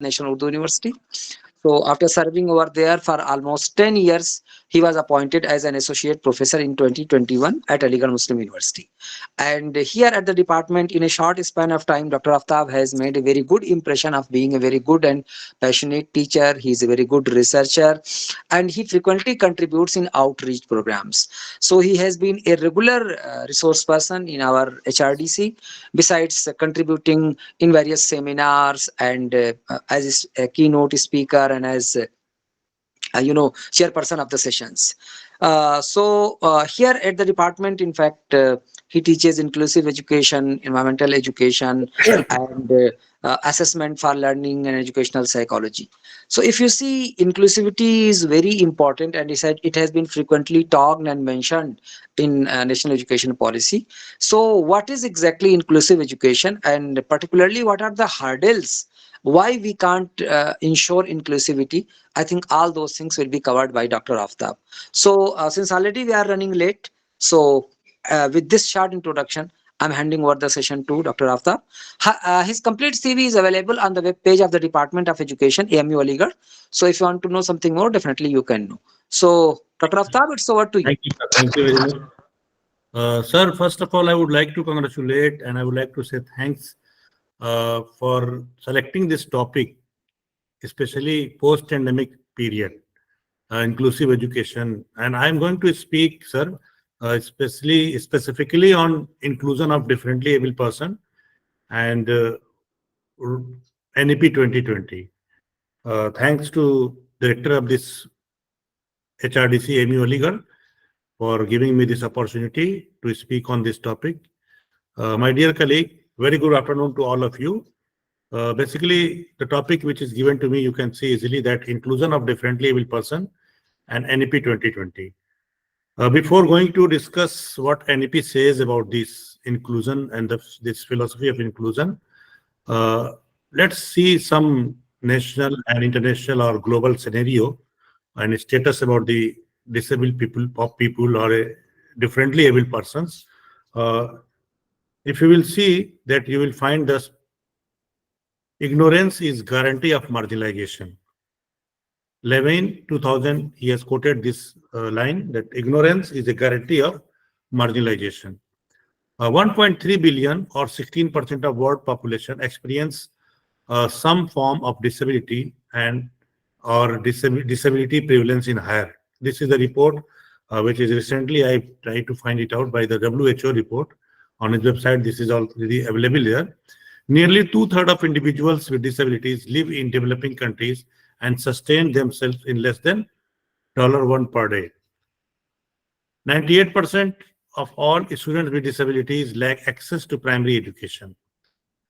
National Urdu University. So after serving over there for almost 10 years, he was appointed as an associate professor in 2021 at Aligarh Muslim University. And here at the department, in a short span of time, Dr. Aftab has made a very good impression of being a very good and passionate teacher. He is a very good researcher, and he frequently contributes in outreach programs. So he has been a regular resource person in our HRDC, besides contributing in various seminars and as a keynote speaker and as chairperson of the sessions. Here at the department, in fact, he teaches inclusive education, environmental education, and assessment for learning and educational psychology. So if you see, inclusivity is very important, and it has been frequently talked and mentioned in national education policy. So what is exactly inclusive education, and particularly what are the hurdles why we can't ensure inclusivity? I think all those things will be covered by Dr. Aftab. So since already we are running late, so with this short introduction, I'm handing over the session to Dr. Aftab. His complete CV is available on the web page of the Department of Education, AMU Aligarh. So if you want to know something more, definitely you can know. So Dr. Aftab, it's over to you. Thank you, sir. Thank you very much. Sir, first of all, I would like to congratulate and I would like to say thanks for selecting this topic, especially post-pandemic period, inclusive education. And I'm going to speak, sir, specifically on inclusion of differently able person and NEP 2020. Thanks to director of this HRDC AMU Aligarh for giving me this opportunity to speak on this topic. My dear colleague, very good afternoon to all of you. Basically, the topic which is given to me, you can see easily that inclusion of differently able person and NEP 2020. Before going to discuss what NEP says about this inclusion and this philosophy of inclusion, let's see some national and international or global scenario and status about the disabled people or differently able persons. If you will see that, you will find this ignorance is guarantee of marginalization. Levine 2000, he has quoted this line that ignorance is a guarantee of marginalization. 1.3 billion or 16% of world population experience some form of disability and or disability prevalence in higher. This is the report which is recently I tried to find it out by the WHO report on his website. This is already available there. Nearly 2/3 of individuals with disabilities live in developing countries and sustain themselves in less than $1 per day. 98% of all students with disabilities lack access to primary education.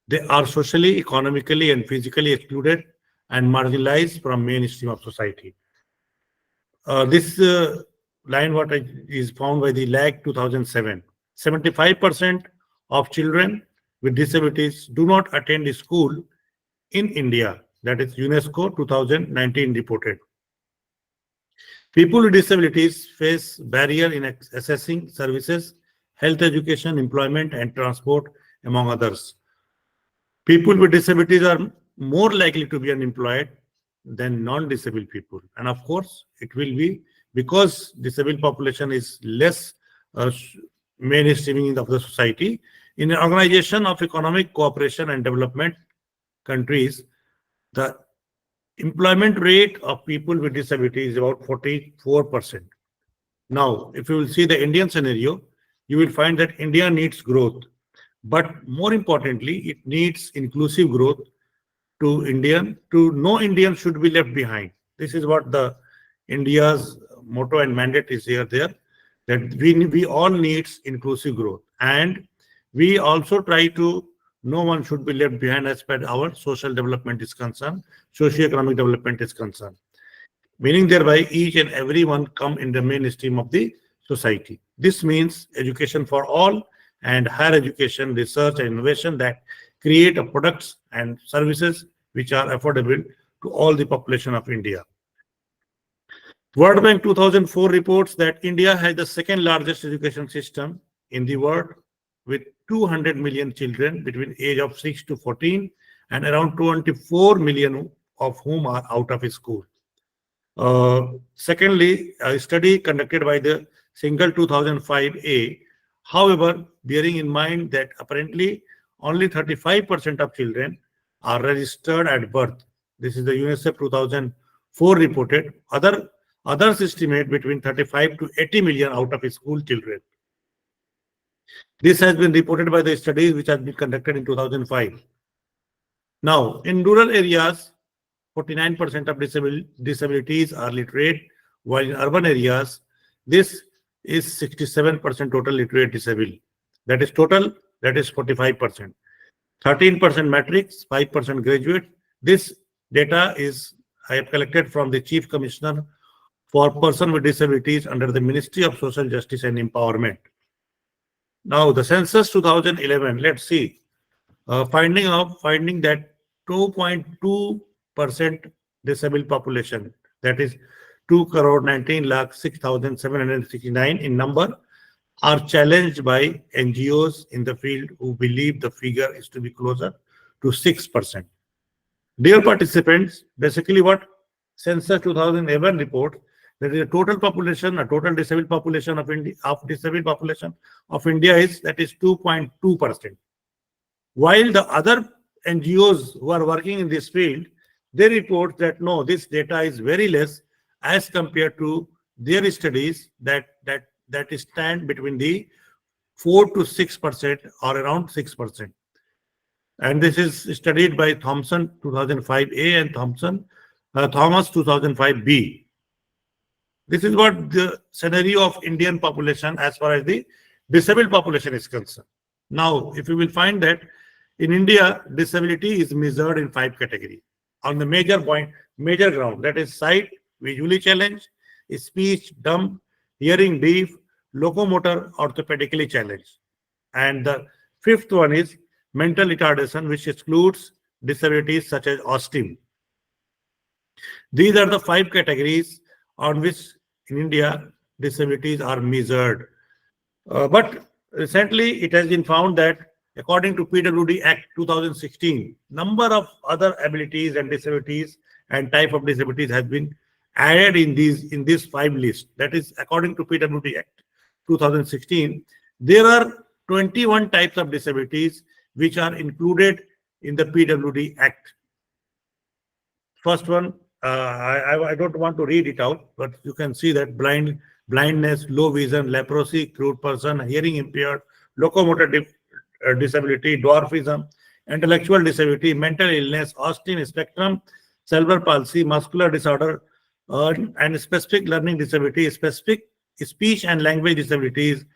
They are socially, economically, and physically excluded and marginalized from mainstream of society. This line is found by the LAG 2007. 75% of children with disabilities do not attend school in India. That is UNESCO 2019 reported. People with disabilities face barrier in accessing services, health education, employment, and transport, among others. People with disabilities are more likely to be unemployed than non-disabled people. And of course, it will be because disabled population is less mainstreaming of the society. In an organization of economic cooperation and development countries, the employment rate of people with disability is about 44%. Now, if you will see the Indian scenario, you will find that India needs growth. But more importantly, it needs inclusive growth to no Indian should be left behind. This is what the India's motto and mandate is here there, that we all needs inclusive growth. And we also try to, no one should be left behind as per our social development is concerned, socio-economic development is concerned. Meaning thereby each and everyone come in the mainstream of the society. This means education for all and higher education, research and innovation that create products and services which are affordable to all the population of India. World Bank 2004 reports that India has the second largest education system in the world with 200 million children between age of 6 to 14 and around 24 million of whom are out of school. Secondly, a study conducted by the single 2005A, however, bearing in mind that apparently only 35% of children are registered at birth. This is the UNICEF 2004 reported. Others estimate between 35 to 80 million out of school children. This has been reported by the studies which has been conducted in 2005. Now, in rural areas, 49% of disabilities are literate, while in urban areas, this is 67% total literate disabled. That is total, that is 45%. 13% matrix, 5% graduate. This data is I have collected from the Chief Commissioner for Person with Disabilities under the Ministry of Social Justice and Empowerment. Now, the census 2011, let's see. Finding that 2.2% disabled population, that is 2,19,06,769 in number, are challenged by NGOs in the field who believe the figure is to be closer to 6%. Dear participants, basically what Census 2011 report, that is a total population, a total disabled population of India, is that is 2.2%. While the other NGOs who are working in this field, they report that no, this data is very less as compared to their studies that stand between the 4 to 6% or around 6%. And this is studied by Thompson 2005A and Thomas 2005B. This is what the scenario of Indian population as far as the disabled population is concerned. Now, if you will find that in India, disability is measured in 5 categories on the major ground, that is sight, visually challenged, speech, dumb, hearing, deaf, locomotor, orthopedically challenged. And the 5th one is mental retardation, which excludes disabilities such as autism. These are the 5 categories on which in India disabilities are measured. But recently it has been found that according to PWD Act 2016, number of other abilities and disabilities and type of disabilities has been added in this 5 list. That is according to PWD Act 2016. There are 21 types of disabilities which are included in the PWD Act. First one, I don't want to read it out, but you can see that blindness, low vision, leprosy, crude person, hearing impaired, locomotor disability, dwarfism, intellectual disability, mental illness, autism spectrum, cerebral palsy, muscular disorder, and specific learning disability, specific speech and language disabilities,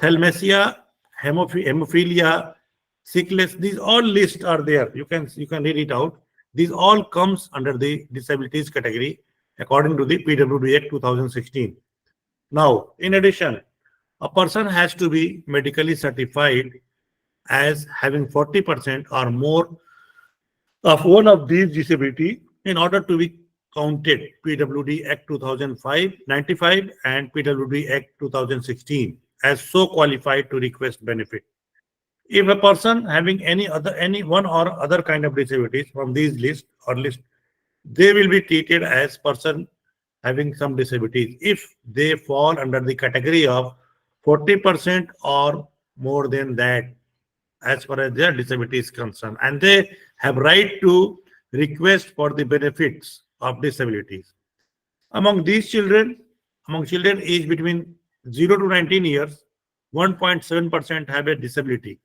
thalassemia, hemophilia, sickness. These all lists are there. You can read it out. These all comes under the disabilities category according to the PWD Act 2016. Now, in addition, a person has to be medically certified as having 40% or more of one of these disability in order to be counted PWD Act 95 and PWD Act 2016 as so qualified to request benefit. If a person having any one or other kind of disabilities from these list, they will be treated as person having some disabilities if they fall under the category of 40% or more than that as far as their disability is concerned, and they have right to request for the benefits of disabilities. Among children aged between 0 to 19 years, 1.7% have a disability.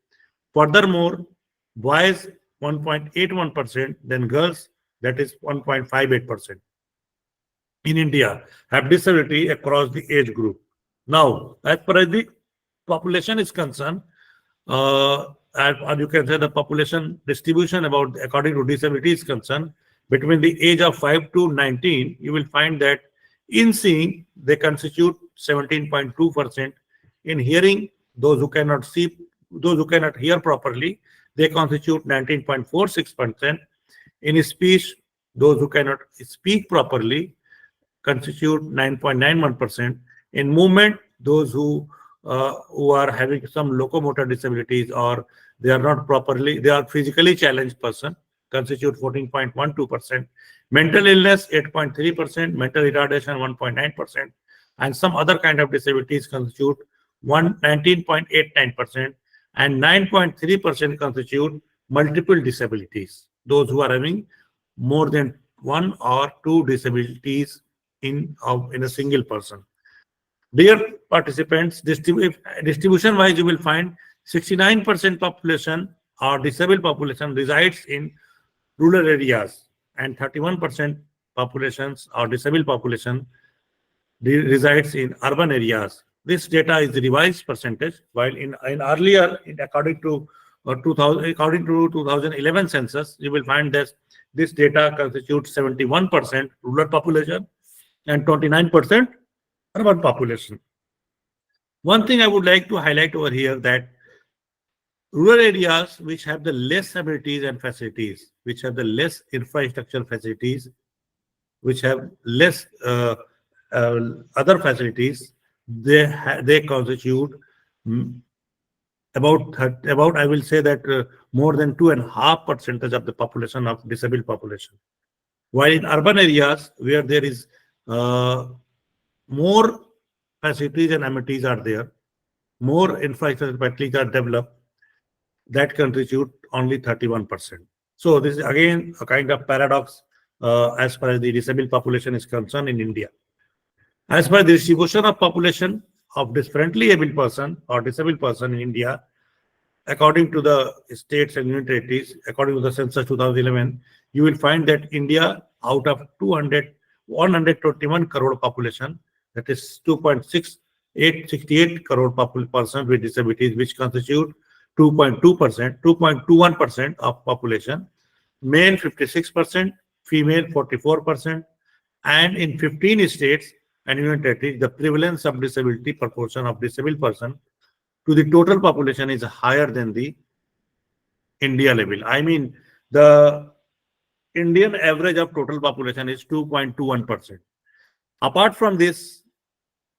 Furthermore, boys 1.81%, then girls, that is 1.58%. In India, have disability across the age group. Now, as far as the population is concerned, or you can say the population distribution according to disability is concerned, between the age of 5 to 19, you will find that in seeing, they constitute 17.2%. In hearing, those who cannot hear properly, they constitute 19.46%. In speech, those who cannot speak properly constitute 9.91%. In movement, those who are having some locomotor disabilities or they are physically challenged person, constitute 14.12%, mental illness 8.3%, mental retardation 1.9%, and some other kind of disabilities constitute 19.89%, and 9.3% constitute multiple disabilities, those who are having more than one or two disabilities in a single person. Dear participants, distribution wise, you will find 69% population or disabled population resides in rural areas, and 31% populations or disabled population resides in urban areas. This data is the revised percentage, while in earlier, according to 2011 census, you will find that this data constitutes 71% rural population and 29% urban population. One thing I would like to highlight over here, that rural areas which have the less amenities and facilities, which have the less infrastructure facilities, which have less other facilities, they constitute about I will say that more than 2.5% of the population of disabled population. While in urban areas where there is more facilities and amenities are there, more infrastructure facilities are developed, that constitute only 31%. So this is again a kind of paradox as far as the disabled population is concerned in India. As per the distribution of population of differently abled person or disabled person in India, according to the states and union territories, according to the census 2011, you will find that India, out of 121 crore population, that is 2.68 crore person with disabilities, which constitute 2.2%, 2.21% of population, male 56%, female 44%, and in 15 states and union territories, the prevalence of disability proportion of disabled person to the total population is higher than the India level. I mean, the Indian average of total population is 2.21%. Apart from this,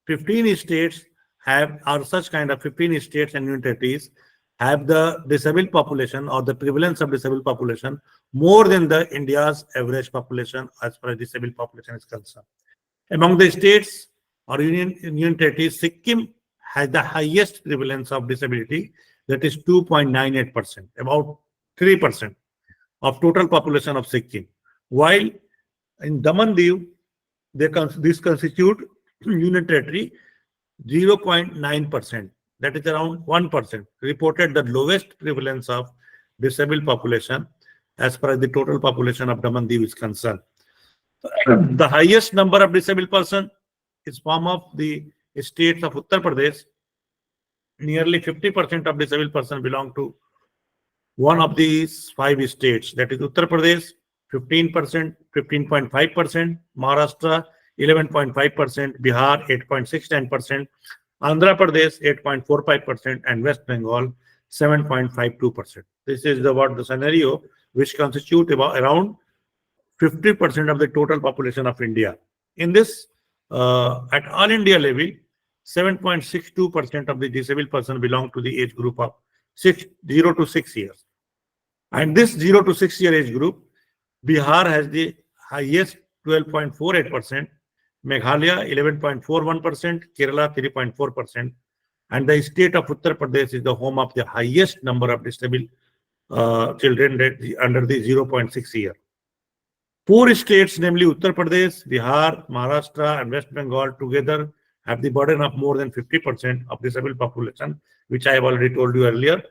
15 states have, or such kind of 15 states and union territories have the disabled population or the prevalence of disabled population more than the India's average population as far as disabled population is concerned. Among the states or union territories, Sikkim has the highest prevalence of disability, that is 2.98%, about 3% of total population of Sikkim. While in Daman-Diu, this constitute union territory 0.9%, that is around 1%, reported the lowest prevalence of disabled population as far as the total population of Daman-Diu is concerned. The highest number of disabled person is form of the states of Uttar Pradesh. Nearly 50% of disabled person belong to one of these 5 states, that is Uttar Pradesh 15%, 15.5%, Maharashtra 11.5%, Bihar 8.69%, Andhra Pradesh 8.45%, and West Bengal 7.52%. This is what the scenario which constitute about around 50% of the total population of India. In this, at all India level, 7.62% of the disabled person belong to the age group of 0 to 6 years. And this 0 to 6 year age group, Bihar has the highest 12.48%, Meghalaya 11.41%, Kerala 3.4%, and the state of Uttar Pradesh is the home of the highest number of disabled children under the 0.6 year. 4 states, namely Uttar Pradesh, Bihar, Maharashtra, and West Bengal, together have the burden of more than 50% of disabled population, which I have already told you earlier.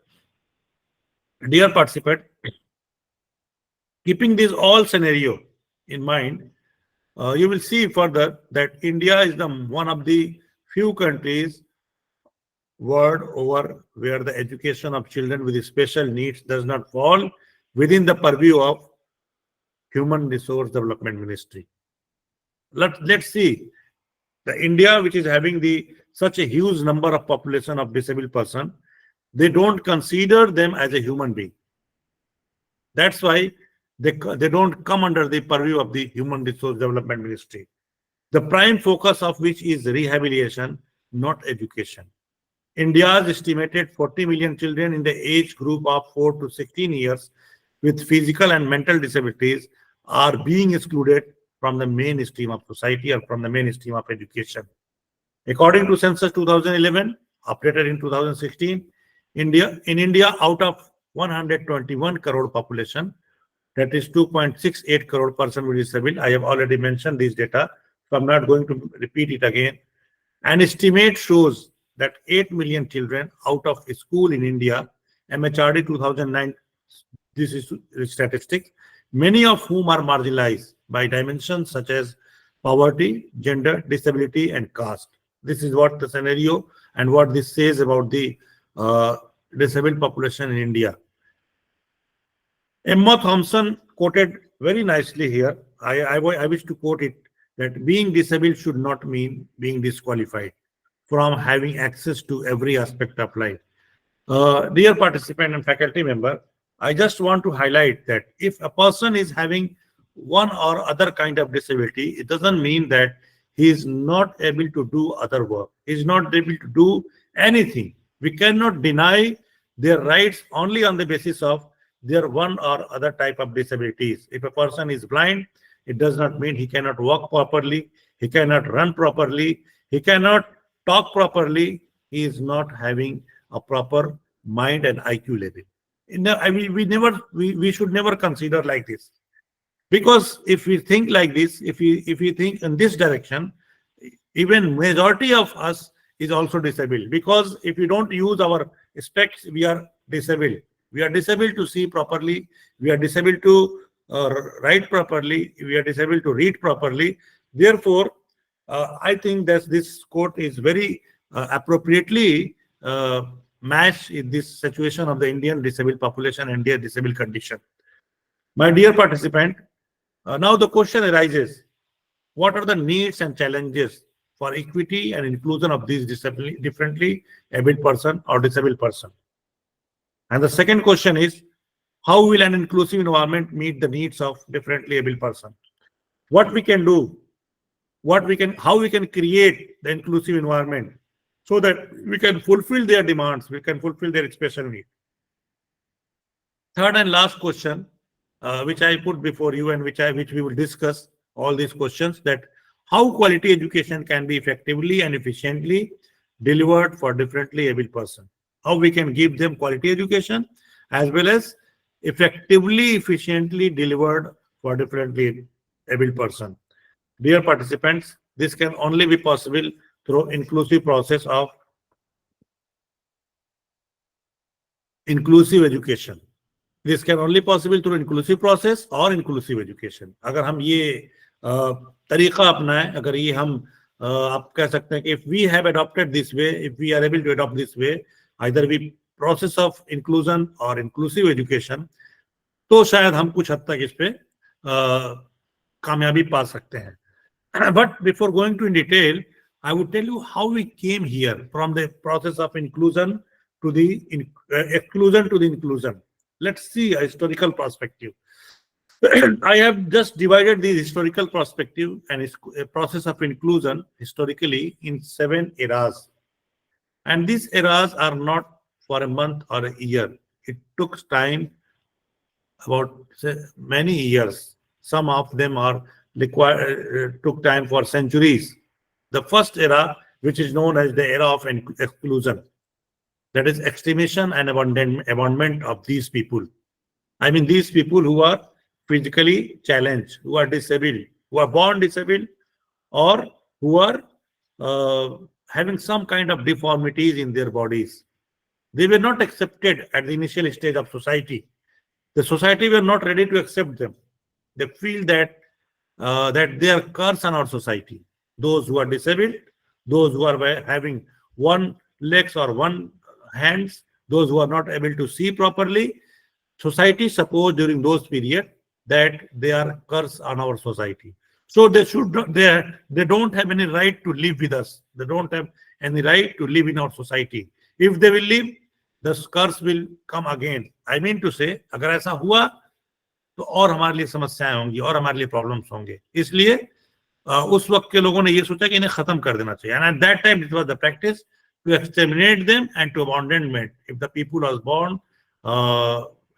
Dear participant, keeping this all scenario in mind, you will see further that India is one of the few countries world over where the education of children with special needs does not fall within the purview of Human Resource Development Ministry. Let's see, the India, which is having such a huge number of population of disabled person, they don't consider them as a human being. That's why they don't come under the purview of the Human Resource Development Ministry, the prime focus of which is rehabilitation, not education. India's estimated 40 million children in the age group of 4 to 16 years with physical and mental disabilities are being excluded from the mainstream of society or from the mainstream of education. According to Census 2011, updated in 2016, in India, out of 121 crore population, that is 2.68 crore person with disability. I have already mentioned this data, so I'm not going to repeat it again. An estimate shows that 8 million children out of school in India, MHRD 2009, this is statistics, many of whom are marginalized by dimensions such as poverty, gender, disability, and caste. This is what the scenario and what this says about the disabled population in India. Emma Thompson quoted very nicely here. I wish to quote it, that being disabled should not mean being disqualified from having access to every aspect of life. Dear participant and faculty member, I just want to highlight that if a person is having one or other kind of disability, it doesn't mean that he is not able to do other work. He is not able to do anything. We cannot deny their rights only on the basis of their one or other type of disabilities. If a person is blind, it does not mean he cannot walk properly, he cannot run properly, he cannot talk properly, he is not having a proper mind and IQ level. We should never consider like this. Because if we think like this, if we think in this direction, even majority of us is also disabled. Because if we don't use our specs, we are disabled. We are disabled to see properly. We are disabled to write properly. We are disabled to read properly. Therefore, I think that this quote is very appropriately matched in this situation of the Indian disabled population and their disabled condition. My dear participant, now the question arises, what are the needs and challenges for equity and inclusion of these differently abled person or disabled person? And the second question is, how will an inclusive environment meet the needs of differently abled person? What we can do, how we can create the inclusive environment so that we can fulfill their demands, we can fulfill their special needs. Third and last question, which I put before you and which we will discuss all these questions, that how quality education can be effectively and efficiently delivered for differently abled person. How we can give them quality education as well as effectively, efficiently delivered for differently abled person. Dear participants, this can only be possible through inclusive process of inclusive education. This can only possible through inclusive process or inclusive education. अगर हम ये तरीका अपनाएं, अगर ये हम आप कह सकते हैं कि if we have adopted this way, if we are able to adopt this way, either we process of inclusion or inclusive education, तो शायद हम कुछ हद तक इस पे कामयाबी पा सकते हैं. But before going to in detail, I would tell you how we came here from the process of inclusion to the exclusion to the inclusion. Let's see a historical perspective. I have just divided the historical perspective and a process of inclusion historically in 7 eras. And these eras are not for a month or a year. It took time, about many years. Some of them are took time for centuries. The first era, which is known as the era of exclusion, that is extermination and abandonment of these people. I mean, these people who are physically challenged, who are disabled, who are born disabled, or who are having some kind of deformities in their bodies. They were not accepted at the initial stage of society. The society were not ready to accept them. They feel that they are curse on our society. Those who are disabled, those who are having one legs or one hands, those who are not able to see properly, society supposed during those periods that they are curse on our society. So they don't have any right to live with us. They don't have any right to live in our society. If they will live, the curse will come again. I mean to say, अगर ऐसा हुआ तो और हमारे लिए समस्याएं होंगी और हमारे लिए प्रॉब्लम्स होंगे. इसलिए उस वक्त के लोगों ने ये सोचा कि इन्हें खत्म कर देना चाहिए. And at that time it was the practice to exterminate them and to abandonment. If the people was born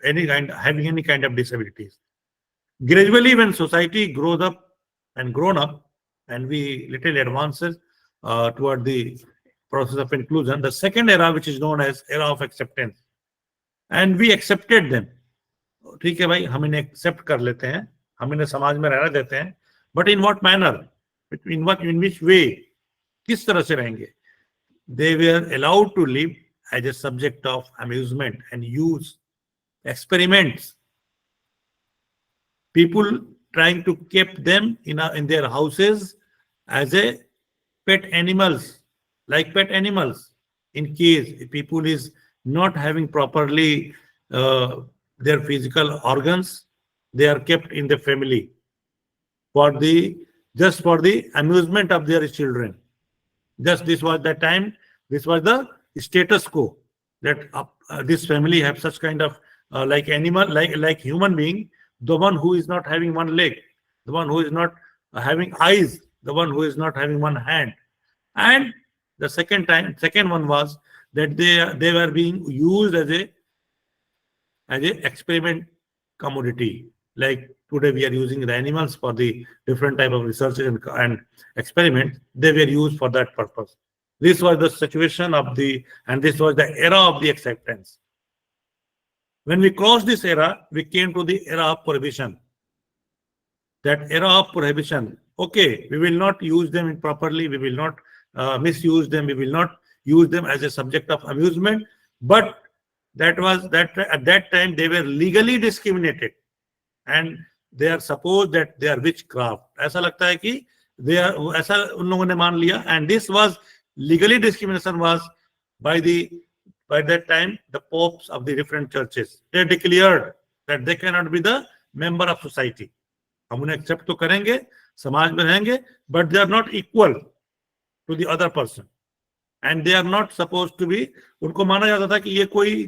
having any kind of disabilities. Gradually, when society grows up and grown up, and we little advances toward the process of inclusion, the second era, which is known as era of acceptance, and we accepted them. ठीक है भाई, हम इन्हें accept कर लेते हैं, हम इन्हें समाज में रहने देते हैं, बट इन व्हाट मैनर, इन विच वे, किस तरह से रहेंगे? They were allowed to live as a subject of amusement and use experiments. People trying to keep them in their houses as a pet animals, like pet animals. In case people is not having properly their physical organs, they are kept in the family just for the amusement of their children. Just this was the time, this was the status quo, that this family have such kind of like animal, like human being, the one who is not having one leg, the one who is not having eyes, the one who is not having one hand. And the second one was that they were being used as a experiment commodity. Like today we are using the animals for the different type of research and experiments. They were used for that purpose. This was the situation and this was the era of the acceptance. When we crossed this era, we came to the era of prohibition. That era of prohibition, okay, we will not use them improperly, we will not misuse them, we will not use them as a subject of amusement, but at that time they were legally discriminated, and they are supposed that they are witchcraft. ऐसा लगता है कि ऐसा उन लोगों ने मान लिया, and this was legally discrimination was by that time the popes of the different churches. They declared that they cannot be the member of society. हम उन्हें accept तो करेंगे, समाज में रहेंगे, but they are not equal to the other person. And they are not supposed to be, उनको माना जाता था कि ये कोई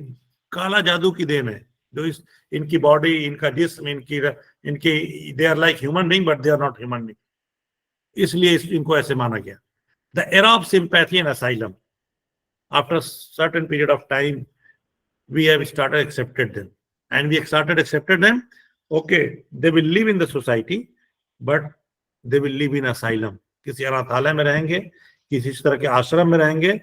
काला जादू की देन है, जो इनकी बॉडी, इनका जिस्म, इनकी they are like human being but they are not human being, इसलिए इनको ऐसे माना गया. The era of sympathy and asylum, after a certain period of time we have started accepted them, and we started accepted them. Okay, they will live in the society but they will live in asylum. किसी अनाथालय में रहेंगे, किसी इस तरह के आश्रम में रहेंगे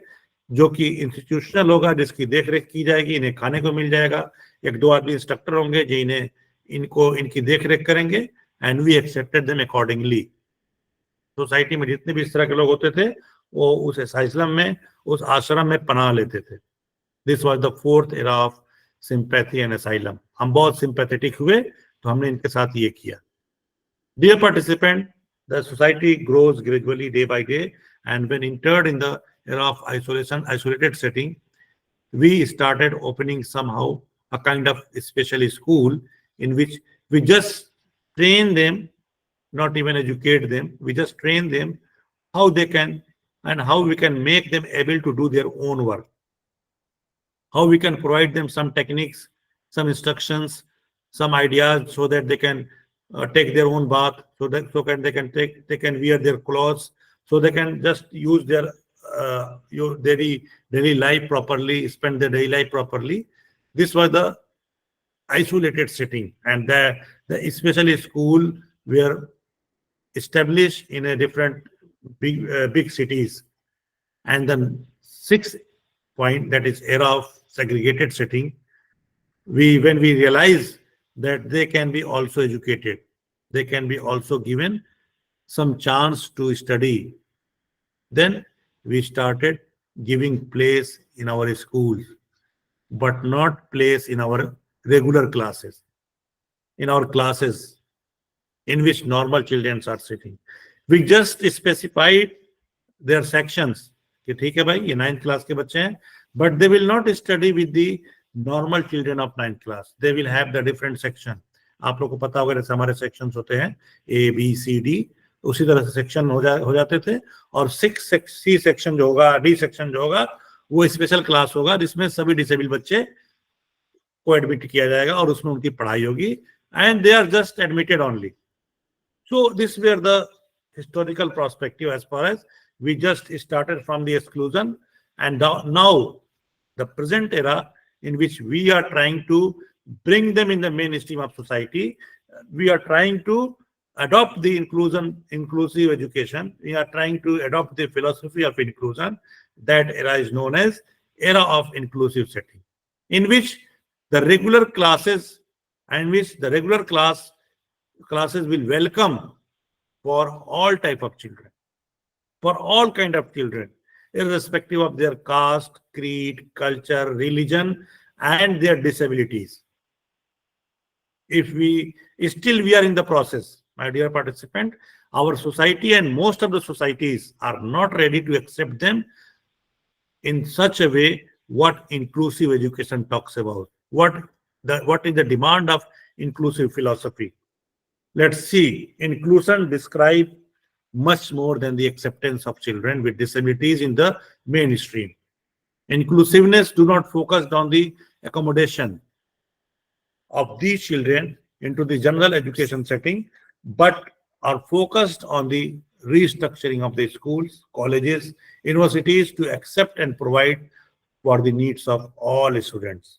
जो कि इंस्टीट्यूशनल होगा, जिसकी देखरेख की जाएगी, इन्हें खाने को मिल जाएगा, एक दो आदमी इंस्ट्रक्टर होंगे जो इनकी देखरेख करेंगे, and we accepted them accordingly. Society में जितने भी इस तरह के लोग होते थे वो उस असाइलम में, उस आश्रम में पनाह लेते थे. This was the fourth era of sympathy and asylum. हम बहुत सिंपैथेटिक हुए तो हमने इनके साथ ये किया. Dear participant, the society grows gradually day by day, and when entered in the era of isolated setting, we started opening somehow a kind of special school in which we just train them, not even educate them, we just train them how they can and how we can make them able to do their own work. How we can provide them some techniques, some instructions, some ideas so that they can take their own bath, they can wear their clothes, so they can just use their daily life properly, spend their daily life properly. This was the isolated setting, and the especially school were established in a different big cities. And the sixth point, that is era of segregated setting, when we realize that they can be also educated, they can be also given some chance to study, then we started giving place in our schools, but not place in our regular classes, in our classes in which normal children are sitting. We just specified their sections कि ठीक है भाई ये 9th class के बच्चे हैं, but they will not study with the normal children of 9th class. They will have the different section. आप लोग को पता होगा जैसे हमारे sections होते हैं A, B, C, D, उसी तरह से सेक्शन हो जाते थे. और C सेक्शन जो होगा, D सेक्शन जो होगा, वो स्पेशल क्लास होगा जिसमें सभी डिसेबल बच्चे को एडमिट किया जाएगा और उसमें उनकी पढ़ाई होगी, and they are just admitted only. So this were the historical perspective as far as we just started from the exclusion, and now the present era in which we are trying to bring them in the mainstream of society. We are trying to adopt the inclusive education. We are trying to adopt the philosophy of inclusion. That era is known as era of inclusive setting, in which the regular classes and which the regular classes will welcome for all type of children, for all kind of children, irrespective of their caste, creed, culture, religion, and their disabilities. If we still we are in the process, my dear participant, our society and most of the societies are not ready to accept them in such a way what inclusive education talks about. What is the demand of inclusive philosophy? Let's see. Inclusion describe much more than the acceptance of children with disabilities in the mainstream. Inclusiveness do not focus on the accommodation of these children into the general education setting, but are focused on the restructuring of the schools, colleges, universities to accept and provide for the needs of all students.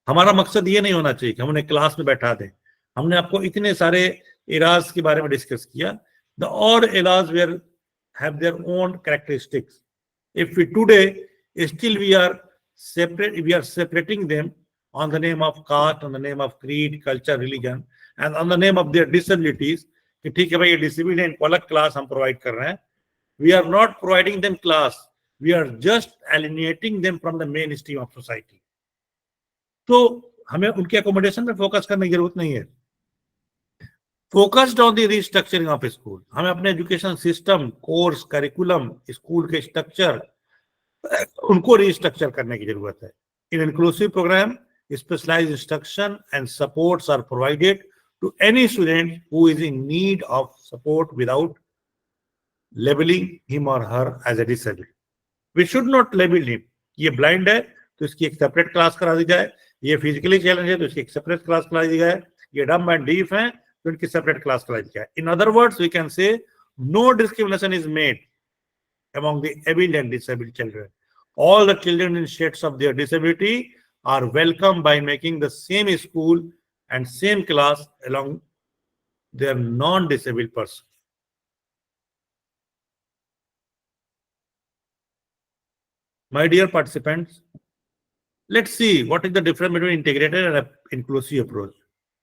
हमारा मकसद ये नहीं होना चाहिए कि हम उन्हें class में बैठा दें. हमने आपको इतने सारे एराज के बारे में डिस्कस किया. The all eras were have their own characteristics. If we today still we are separating them on the name of caste, on the name of creed, culture, religion, and on the name of their disabilities. कि ठीक है भाई ये disabled है, इनको अलग class हम provide कर रहे हैं. We are not providing them class. We are just alienating them from the mainstream of society. तो हमें उनके अकोमोडेशन में फोकस करने की जरूरत नहीं है. Focused on the restructuring of school. हमें अपने education system, course, curriculum, school के स्ट्रक्चर उनको रिस्ट्रक्चर करने की जरूरत है. In inclusive programme specialised instruction and supports are provided to any student who is in need of support without labeling him or her as a disabled. We should not label him. ये blind है तो इसकी एक separate class करा दी जाए. ये physically challenge है तो इसकी एक सेपरेट क्लास करा दी जाए. ये डम्ब एंड डीफ है तो इनकी सेपरेट क्लास करा दी जाए. In other words, we can say no discrimination is made among the able and disabled children. All the children in states of their disability are welcome by making the same school and same class along their non-disabled person. My dear participants, let's see what is the difference between integrated and inclusive approach.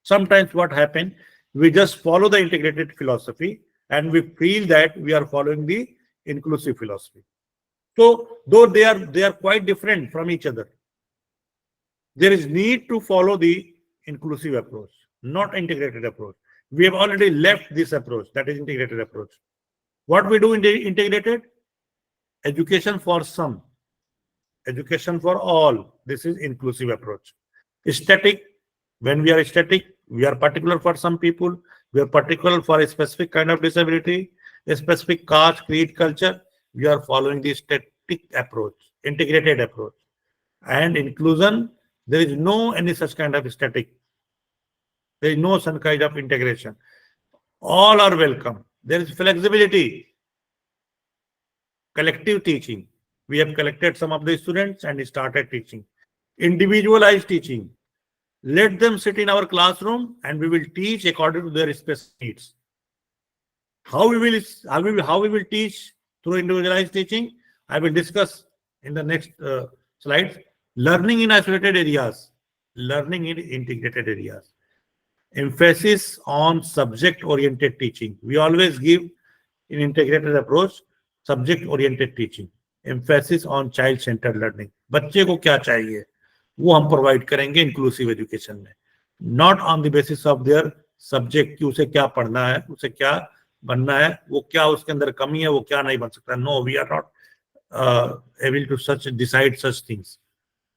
Sometimes what happens, we just follow the integrated philosophy and we feel that we are following the inclusive philosophy. So though they are quite different from each other, there is need to follow the inclusive approach, not integrated approach. We have already left this approach, that is integrated approach. What we do in the integrated? Education for some, education for all. This is inclusive approach. Static, when we are static, we are particular for some people, we are particular for a specific kind of disability, a specific caste, creed, culture. We are following the static approach, integrated approach. And inclusion, there is no any such kind of static. There is no such kind of integration. All are welcome. There is flexibility. Collective teaching. We have collected some of the students and started teaching. Individualized teaching. Let them sit in our classroom and we will teach according to their special needs. How we will teach through individualized teaching, I will discuss in the next slides. Learning in isolated areas, learning in integrated areas. Emphasis on subject-oriented teaching. We always give in integrated approach subject-oriented teaching. Emphasis on child-centered learning. बच्चे को क्या चाहिए वो हम provide करेंगे inclusive education में. Not on the basis of their subject कि उसे क्या पढ़ना है, उसे क्या बनना है, वो क्या उसके अंदर कमी है, वो क्या नहीं बन सकता. No, we are not able to decide such things.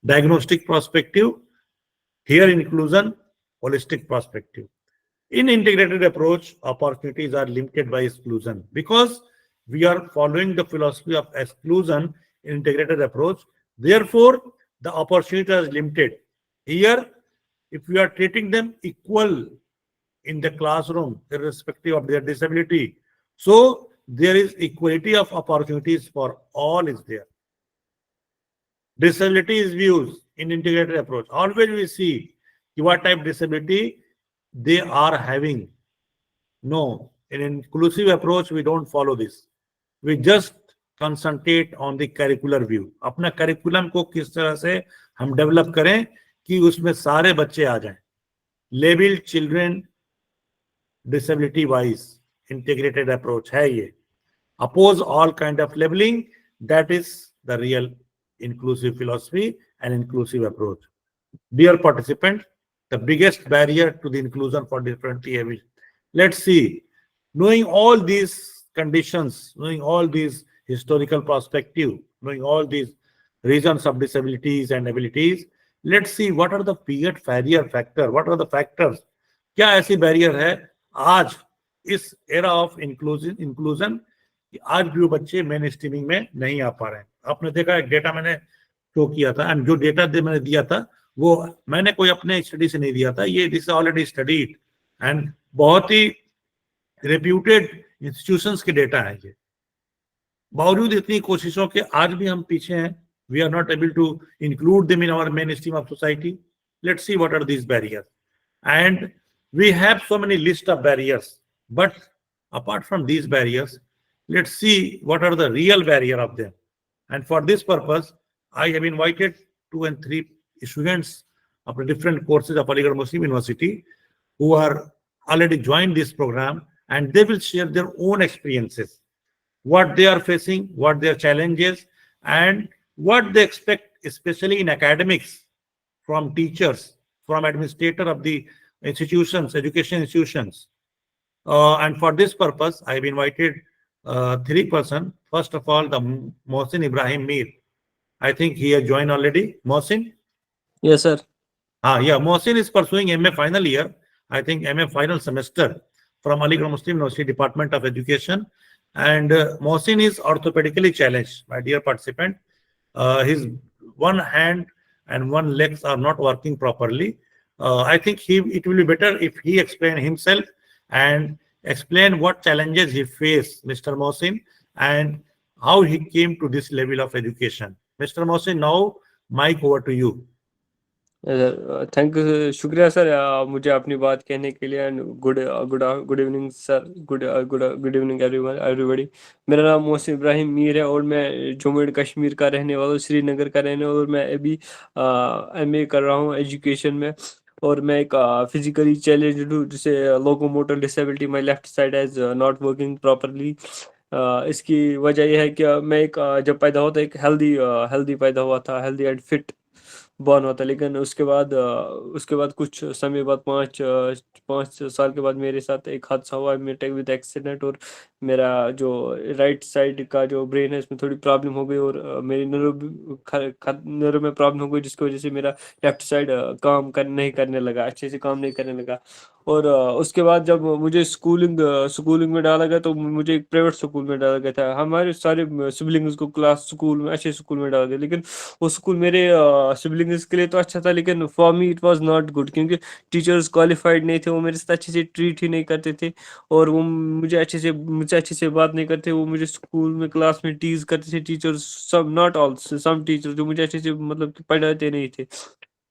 Diagnostic perspective, here inclusion, holistic perspective. In integrated approach, opportunities are limited by exclusion because we are following the philosophy of exclusion in integrated approach. Therefore, the opportunity is limited. Here, if we are treating them equal in the classroom, irrespective of their disability, so there is equality of opportunities for all is there. Disability is views in integrated approach. Always we see कि what type disability they are having. No, in inclusive approach, we don't follow this. We just concentrate on the curricular view. अपना curriculum को किस तरह से हम develop करें कि उसमें सारे बच्चे आ जाएं. Labeled children disability wise integrated approach है ये. Oppose all kind of labeling. That is the real inclusive philosophy and inclusive approach. Dear participant, the biggest barrier to the inclusion for different TAVs. Let's see. Knowing all these conditions, knowing all these historical perspective, knowing all these reasons of disabilities and abilities, let's see what are the biggest barrier factor, what are the factors. क्या ऐसी barrier है आज इस era of inclusion कि आज भी वो बच्चे मेन स्ट्रीमिंग में नहीं आ पा रहे हैं. आपने देखा एक डेटा मैंने शो किया था, एंड जो डेटा मैंने दिया था वो मैंने कोई अपने स्टडी से नहीं दिया था, ये दिस ऑलरेडी स्टडीड एंड बहुत ही रेप्यूटेड इंस्टीट्यूशंस के डेटा है ये. बावजूद इतनी कोशिशों के आज भी हम पीछे हैं. We are not able to include them in our main stream of society. Let's see what are these barriers. And we have so many list of barriers, but apart from these barriers, let's see what are the real barrier of them. And for this purpose, I have invited 2 and 3 students of the different courses of Aligarh Muslim University who are already joined this program, and they will share their own experiences, what they are facing, what their challenges, and what they expect, especially in academics, from teachers, from administrator of the institutions, education institutions. And for this purpose, I have invited 3 persons. First of all, the Mohsin Ibrahim Mir. I think he has joined already. Mohsin? Yes, sir. Yeah, Mohsin is pursuing MA final year. I think MA final semester from Aligarh Muslim University Department of Education. And Mohsin is orthopedically challenged, my dear participant. His one hand and one legs are not working properly. I think it will be better if he explain himself and explain what challenges he faced, Mr. Mohsin, and how he came to this level of education. Mr. Mohsin, now mic over to you. Thank you, शुक्रिया sir मुझे अपनी बात कहने के लिए. And good good evening sir, good evening everybody. मेरा नाम मोहसिन इब्राहिम मीर है और मैं जम्मू एंड कश्मीर का रहने वाला हूँ, श्रीनगर का रहने वाला. और मैं अभी MA कर रहा हूँ एजुकेशन में. और मैं एक फिजिकली चैलेंज्ड हूँ, जिसे locomotor disability, my left side as not working properly. इसकी वजह यह है कि मैं एक जब पैदा हुआ था एक हेल्दी पैदा हुआ था, हेल्दी एंड फिट बॉर्न हुआ था. लेकिन उसके बाद कुछ समय बाद 5 साल के बाद मेरे साथ एक हादसा हुआ, मेरे विद एक्सीडेंट. और मेरा जो राइट साइड का जो ब्रेन है इसमें थोड़ी प्रॉब्लम हो गई, और मेरी नर्व में प्रॉब्लम हो गई, जिसकी वजह से मेरा लेफ्ट साइड काम नहीं करने लगा, अच्छे से काम नहीं करने लगा. और उसके बाद जब मुझे स्कूलिंग में डाला गया, तो मुझे एक प्राइवेट स्कूल में डाला गया था. हमारे सारे सिबलिंग्स को क्लास स्कूल में, अच्छे स्कूल में डाला गया. लेकिन वो स्कूल मेरे सिबलिंग्स के लिए तो अच्छा था, लेकिन for me it was not good, क्योंकि टीचर्स क्वालिफाइड नहीं थे. वो मेरे साथ अच्छे से ट्रीट ही नहीं करते थे, और वो मुझसे अच्छे से बात नहीं करते. वो मुझे स्कूल में क्लास में टीज करते थे टीचर्स, सब, नॉट ऑल, सम टीचर्स जो मुझे अच्छे से मतलब पढ़ाते नहीं थे,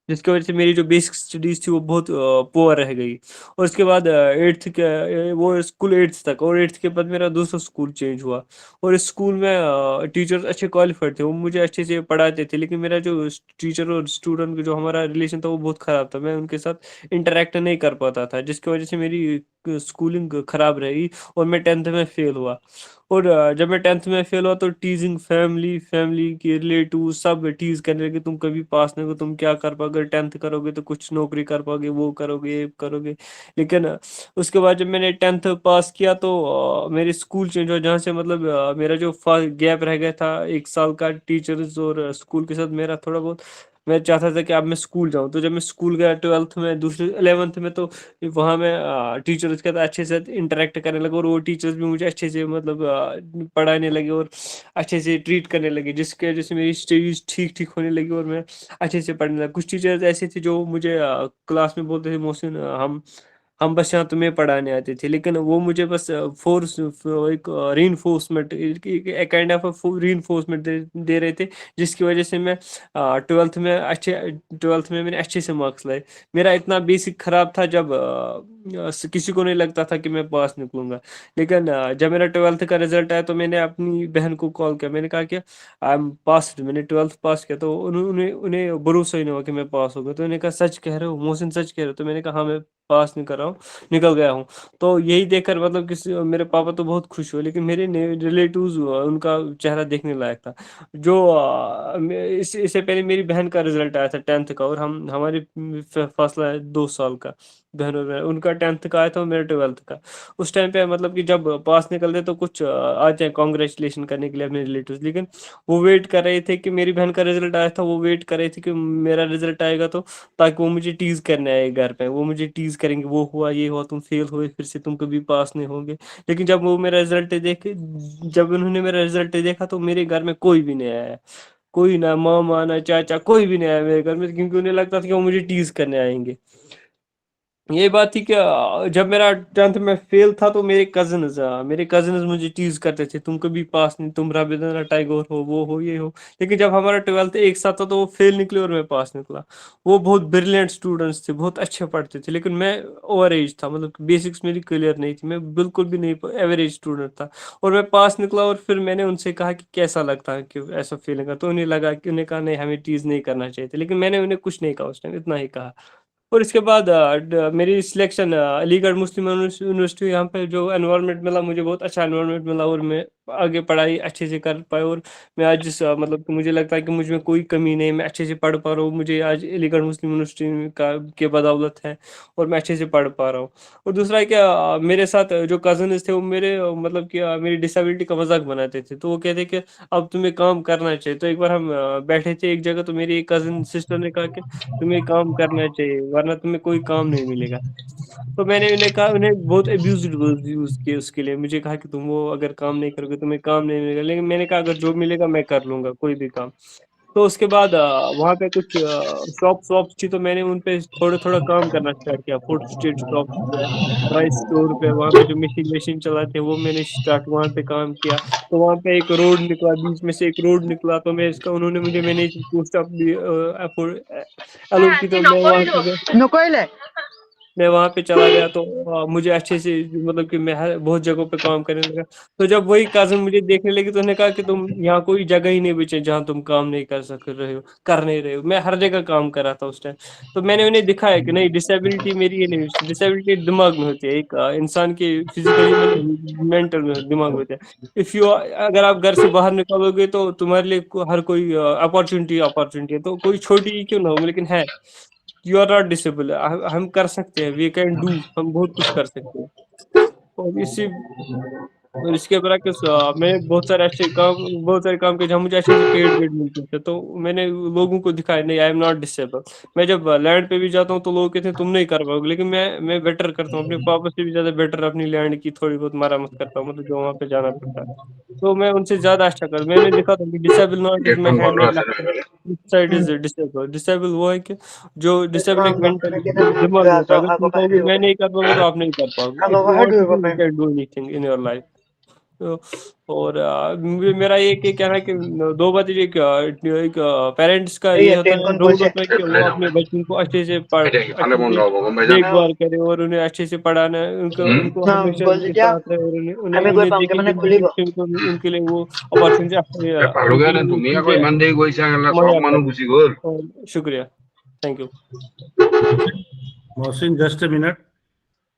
जिसकी वजह से मेरी जो बेसिक स्टडीज थी वो बहुत पुअर रह गई. और उसके बाद वो स्कूल 8th तक, और 8th के बाद मेरा दूसरा स्कूल चेंज हुआ. और इस स्कूल में टीचर्स अच्छे क्वालिफाइड थे, वो मुझे अच्छे से पढ़ाते थे. लेकिन मेरा जो टीचर और स्टूडेंट जो हमारा रिलेशन था वो बहुत ख़राब था. मैं उनके साथ इंटरेक्ट नहीं कर पाता था, जिसकी वजह से मेरी स्कूलिंग ख़राब रही, और मैं 10th में फेल हुआ. और जब मैं 10th में फेल हुआ तो टीजिंग फैमिली के रिलेटिव सब टीज करने लगे, तुम कभी पास नहीं हो, तुम क्या कर पाओगे, 10th करोगे तो कुछ नौकरी कर पाओगे, वो करोगे ये करोगे. लेकिन उसके बाद जब मैंने 10th पास किया तो मेरे स्कूल चेंज हुआ, जहाँ से मतलब मेरा जो गैप रह गया था 1 साल का टीचर्स और स्कूल के साथ, मेरा थोड़ा बहुत मैं चाहता था कि अब मैं स्कूल जाऊँ. तो जब मैं स्कूल गया 12th में, 11th में, तो वहाँ मैं टीचर्स के साथ अच्छे से इंटरेक्ट करने लगा, और वो टीचर्स भी मुझे अच्छे से मतलब पढ़ाने लगे और अच्छे से ट्रीट करने लगे, जिसके वजह से मेरी स्टडीज ठीक होने लगी, और मैं अच्छे से पढ़ने लगा. कुछ टीचर्स ऐसे थे जो मुझे क्लास में बोलते थे, मोहसिन हम हम बस यहाँ तुम्हें पढ़ाने आते थे। लेकिन वो मुझे बस फोर्स एक रीइंफोर्समेंट, एक काइंड ऑफ रीइंफोर्समेंट दे रहे थे, जिसकी वजह से मैं ट्वेल्थ में मैंने अच्छे से मार्क्स लाए। मेरा इतना बेसिक खराब था, जब किसी को नहीं लगता था कि मैं पास निकलूंगा। लेकिन जब मेरा ट्वेल्थ का रिजल्ट आया तो मैंने अपनी बहन को कॉल किया, मैंने कहा कि आई एम पास, मैंने ट्वेल्थ पास किया। तो उन्होंने उन्हें भरोसा ही नहीं हुआ कि मैं पास हो गया। तो उन्होंने कहा सच कह रहे हो मोहसिन, सच कह रहे हो? तो मैंने कहा हाँ, मैं पास नहीं कर रहा हूँ, निकल गया हूँ। तो यही देखकर मतलब किसी मेरे पापा तो बहुत खुश हुए, लेकिन मेरे रिलेटिव्स उनका चेहरा देखने लायक था। जो इससे पहले मेरी बहन का रिजल्ट आया था 10th का, और हम हमारे फासला है 2 साल का, बहन और बहन। उनका 10th का आया था और मेरा 12th का। उस टाइम पे मतलब कि जब पास निकलते तो कुछ आते हैं कॉन्ग्रेचुलेशन करने के लिए अपने रिलेटिव्स, लेकिन वो वेट कर रहे थे कि मेरी बहन का रिजल्ट आया था, वो वेट कर रहे थे कि मेरा रिजल्ट आएगा, तो ताकि वो मुझे टीज करने आए घर पे। वो मुझे टीज करेंगे, वो हुआ, ये हुआ, तुम फेल हुए, फिर से तुम कभी पास नहीं होंगे। लेकिन जब उन्होंने मेरा रिजल्ट देखा तो मेरे घर में कोई भी नहीं आया। कोई ना मामा ना चाचा, कोई भी नहीं आया मेरे घर में, क्योंकि उन्हें लगता था कि वो मुझे टीज करने आएंगे। ये बात थी कि जब मेरा 10th में फेल था तो मेरे कजन्स मुझे टीज करते थे, तुम कभी पास नहीं, तुम रविंद्रनाथ टैगोर हो, वो हो, ये हो। लेकिन जब हमारा 12th एक साथ था तो वो फेल निकले और मैं पास निकला। वो बहुत ब्रिलियंट स्टूडेंट्स थे, बहुत अच्छे पढ़ते थे, लेकिन मैं ओवर एज था, मतलब बेसिक्स मेरी क्लियर नहीं थी, मैं बिल्कुल भी नहीं, एवरेज स्टूडेंट था। और मैं पास निकला, और फिर मैंने उनसे कहा कि कैसा लगता है कि ऐसा फीलिंग है। तो उन्हें कहा नहीं, हमें टीज नहीं करना चाहिए था। लेकिन मैंने उन्हें कुछ नहीं कहा उस टाइम, इतना ही कहा। और इसके बाद मेरी सिलेक्शन अलीगढ़ मुस्लिम यूनिवर्सिटी, यहाँ पे जो एनवायरनमेंट मिला, मुझे बहुत अच्छा एनवायरनमेंट मिला, और मैं आगे पढ़ाई अच्छे से कर पाया। और मैं आज मतलब कि मुझे लगता है कि मुझ में कोई कमी नहीं, मैं अच्छे से पढ़ पा रहा हूँ, मुझे आज अलीगढ़ मुस्लिम यूनिवर्सिटी का के बदौलत है, और मैं अच्छे से पढ़ पा रहा हूँ। और दूसरा है क्या, मेरे साथ जो कजन थे वो मेरे मतलब कि मेरी डिसेबिलिटी का मजाक बनाते थे। तो वो कहते कि अब तुम्हें काम करना चाहिए। तो एक बार हम बैठे थे एक जगह, तो मेरी एक कजिन सिस्टर ने कहा कि तुम्हें काम करना चाहिए, वरना तुम्हें कोई काम नहीं मिलेगा। तो मैंने उन्हें कहा, उन्हें बहुत अब्यूज्ड वर्ड यूज किए उसके लिए, मुझे कहा कि तुम वो अगर काम नहीं करोगे तुम्हें काम नहीं मिलेगा। लेकिन मैंने कहा अगर जो मिलेगा मैं कर लूंगा, कोई भी काम। तो उसके बाद वहाँ पे कुछ शॉप्स थी, तो मैंने उन पे थोड़ा थोड़ा काम करना स्टार्ट किया। फोटो स्टेट शॉप पे, राइस स्टोर पे, वहाँ पे जो मशीन मशीन चलाते हैं, वो मैंने स्टार्ट वहाँ पे काम किया। तो वहाँ पे एक रोड निकला, बीच में से एक रोड निकला, तो मैं इसका उन्होंने मुझे मैनेज पोस्ट अलॉट की। तो मैं वहां पे चला गया, तो मुझे अच्छे से मतलब कि मैं बहुत जगहों पे काम करने लगा। तो जब वही कजन मुझे देखने लगी तो उन्होंने कहा कि तुम यहाँ कोई जगह ही नहीं बची जहाँ तुम काम नहीं कर नहीं रहे हो। मैं हर जगह काम कर रहा था उस टाइम। तो मैंने उन्हें दिखाया कि नहीं, डिसेबिलिटी मेरी ये नहीं, डिसेबिलिटी दिमाग में होती है, एक इंसान के फिजिकली में मेंटल में दिमाग में होता है। अगर आप घर से बाहर निकलोगे तो तुम्हारे लिए हर कोई अपॉर्चुनिटी अपॉर्चुनिटी है, तो कोई छोटी ही क्यों ना हो, लेकिन है, यू आर नॉट डिसेबल, हम कर सकते हैं, वी कैन डू, हम बहुत कुछ कर सकते हैं। और इसी और इसके बरक्स मैं बहुत सारे काम किए जहाँ मुझे अच्छे से पेड वेड मिलते थे। तो मैंने लोगों को दिखाया नहीं, आई एम नॉट डिसेबल। मैं जब लैंड पे भी जाता हूँ तो लोग कहते हैं तुम नहीं कर पाओगे, लेकिन मैं बेटर करता हूँ, अपने पापा से भी ज्यादा बेटर अपनी लैंड की थोड़ी बहुत मरम्मत करता हूँ, मतलब जो वहाँ पे जाना पड़ता है। तो मैं उनसे ज्यादा अच्छा कर, मैंने देखा था कि disable not is my hand, my left side is disable. Disable वो है कि जो डिसेबल एक मेंटल दिमाग में होता है, अगर तुम कहोगे मैं नहीं कर पाऊंगा तो आप नहीं कर पाओगे। If you want to do, you can do anything in your life. तो और मेरा ये कहना है कि दो बातें, एक पेरेंट्स का ये होता है, रोल होता है कि वो अपने बच्चों को अच्छे से देखभाल करे, और उन्हें अच्छे से पढ़ाना है, उनको उनको हमेशा उनके साथ है, और उन्हें उन्हें उन्हें देखे कि मुसीबत में तो उनके लिए वो अपॉर्चुनिटी उनके लिए वो चीजें मुहैया करे। और शुक्रिया, thank you. Mohsin, just a minute.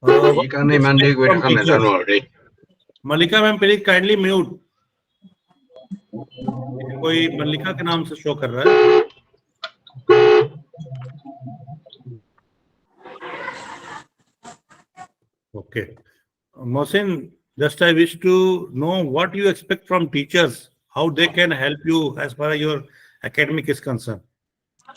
What do you expect from teachers? Malika ma'am, please kindly mute. कोई मल्लिका के नाम से शो कर रहा है। Okay. Mohsin, just I wish to know what you expect from teachers, how they can help you as far as your academic is concerned.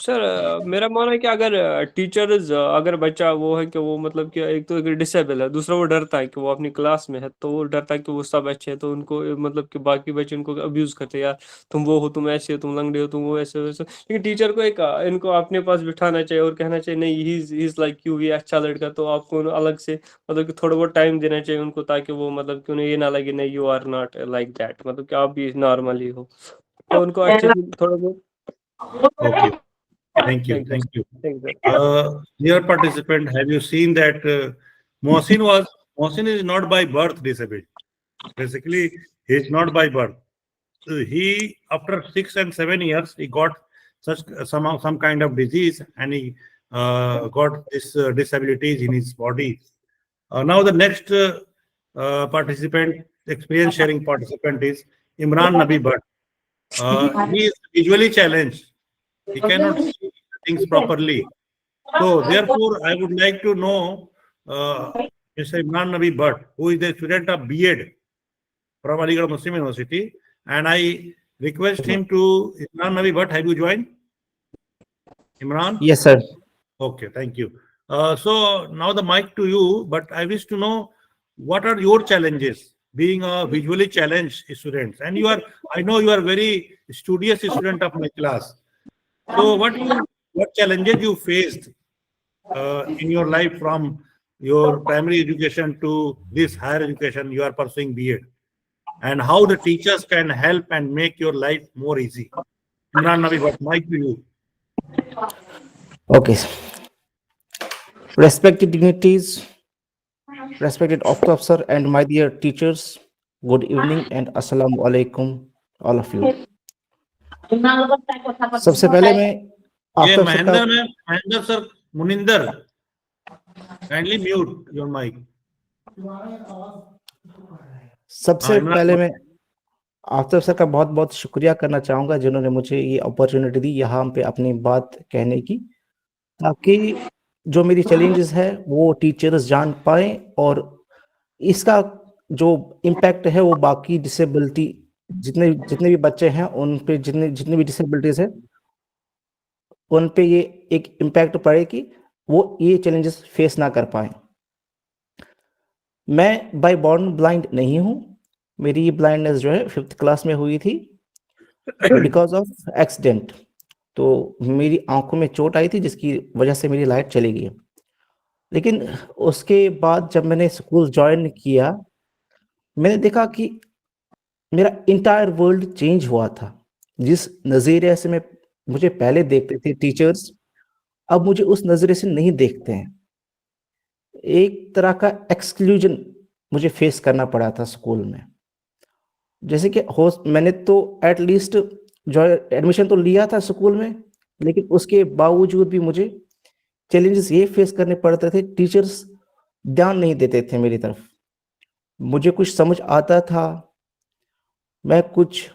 Sir मेरा मानना है कि अगर टीचर्स अगर बच्चा वो है कि वो मतलब कि एक तो डिसेबल है, दूसरा वो डरता है कि वो अपनी क्लास में है, तो वो डरता है कि वो सब अच्छे हैं, तो उनको मतलब कि बाकी बच्चे उनको अब्यूज करते हैं, यार तुम वो हो, तुम ऐसे हो, तुम लंगड़े हो, तुम वो ऐसे हो वैसे हो। लेकिन टीचर को एक इनको अपने पास बिठाना चाहिए और कहना चाहिए नहीं, ही इज लाइक यू, ये अच्छा लड़का, तो आपको उन्हें अलग से मतलब कि थोड़ा बहुत टाइम देना चाहिए उनको, ताकि वो मतलब कि उन्हें ये ना लगे नहीं you are not like that, मतलब कि आप भी नॉर्मली हो, तो उनको अच्छे से थोड़ा बहुत। Okay. Thank you. Thank you, Thank you. Thank you. Dear participant, have you seen that Mohsin is not by birth disabled. Basically, he is not by birth. He, after 6 and 7 years, he got some kind of disease, and he got this disabilities in his body. Now the next participant, experience sharing participant is Imran Nabi Bhatt. He is visually challenged. He cannot see things properly. So therefore, I would like to know Mr. Imran Nabi Bhatt, who is a student of B.Ed from Aligarh Muslim University, and I request him to Imran Nabi Bhatt. Have you joined, Imran? Yes, sir. Okay, thank you. So now the mic to you, but I wish to know what are your challenges being a visually challenged student, and I know you are very studious student of my class. So what challenges you faced in your life from your primary education to this higher education you are pursuing B.Ed, and how the teachers can help and make your life more easy. Imran Nabi, what mic to you? Okay. Respected dignities, respected Aftab sir, and my dear teachers, good evening and assalamu alaikum, all of you. सबसे पहले मैं ये Aftab sir का Mahendra sir, Munindar, kindly mute your mic. सबसे इमरान, पहले मैं Aftab sir का बहुत बहुत शुक्रिया करना चाहूँगा जिन्होंने मुझे ये अपॉर्चुनिटी दी यहाँ पे अपनी बात कहने की, ताकि जो मेरी चैलेंजेस है वो टीचर्स जान पाए और इसका जो इम्पैक्ट है वो बाकी डिसेबिलिटी जितने जितने भी बच्चे हैं उन पे जितनी भी डिसेबिलिटीज है उन पे ये एक इम्पैक्ट पड़े कि वो ये चैलेंजेस फेस ना कर पाए। मैं बाय बॉर्न ब्लाइंड नहीं हूँ, मेरी ब्लाइंडनेस जो है 5th क्लास में हुई थी बिकॉज ऑफ एक्सीडेंट। तो मेरी आंखों में चोट आई थी जिसकी वजह से मेरी लाइट चली गई। लेकिन उसके बाद जब मैंने स्कूल ज्वाइन किया मैंने देखा कि मेरा इंटायर वर्ल्ड चेंज हुआ था। जिस नज़रिए से मैं मुझे पहले देखते थे टीचर्स, अब मुझे उस नज़रिए से नहीं देखते हैं। एक तरह का एक्सक्लूजन मुझे फेस करना पड़ा था स्कूल में। जैसे कि मैंने तो एटलीस्ट जो एडमिशन तो लिया था स्कूल में, लेकिन उसके बावजूद भी मुझे चैलेंजेस ये फेस करने पड़ते थे। टीचर्स ध्यान नहीं देते थे मेरी तरफ। मुझे कुछ समझ आता था, मैं कुछ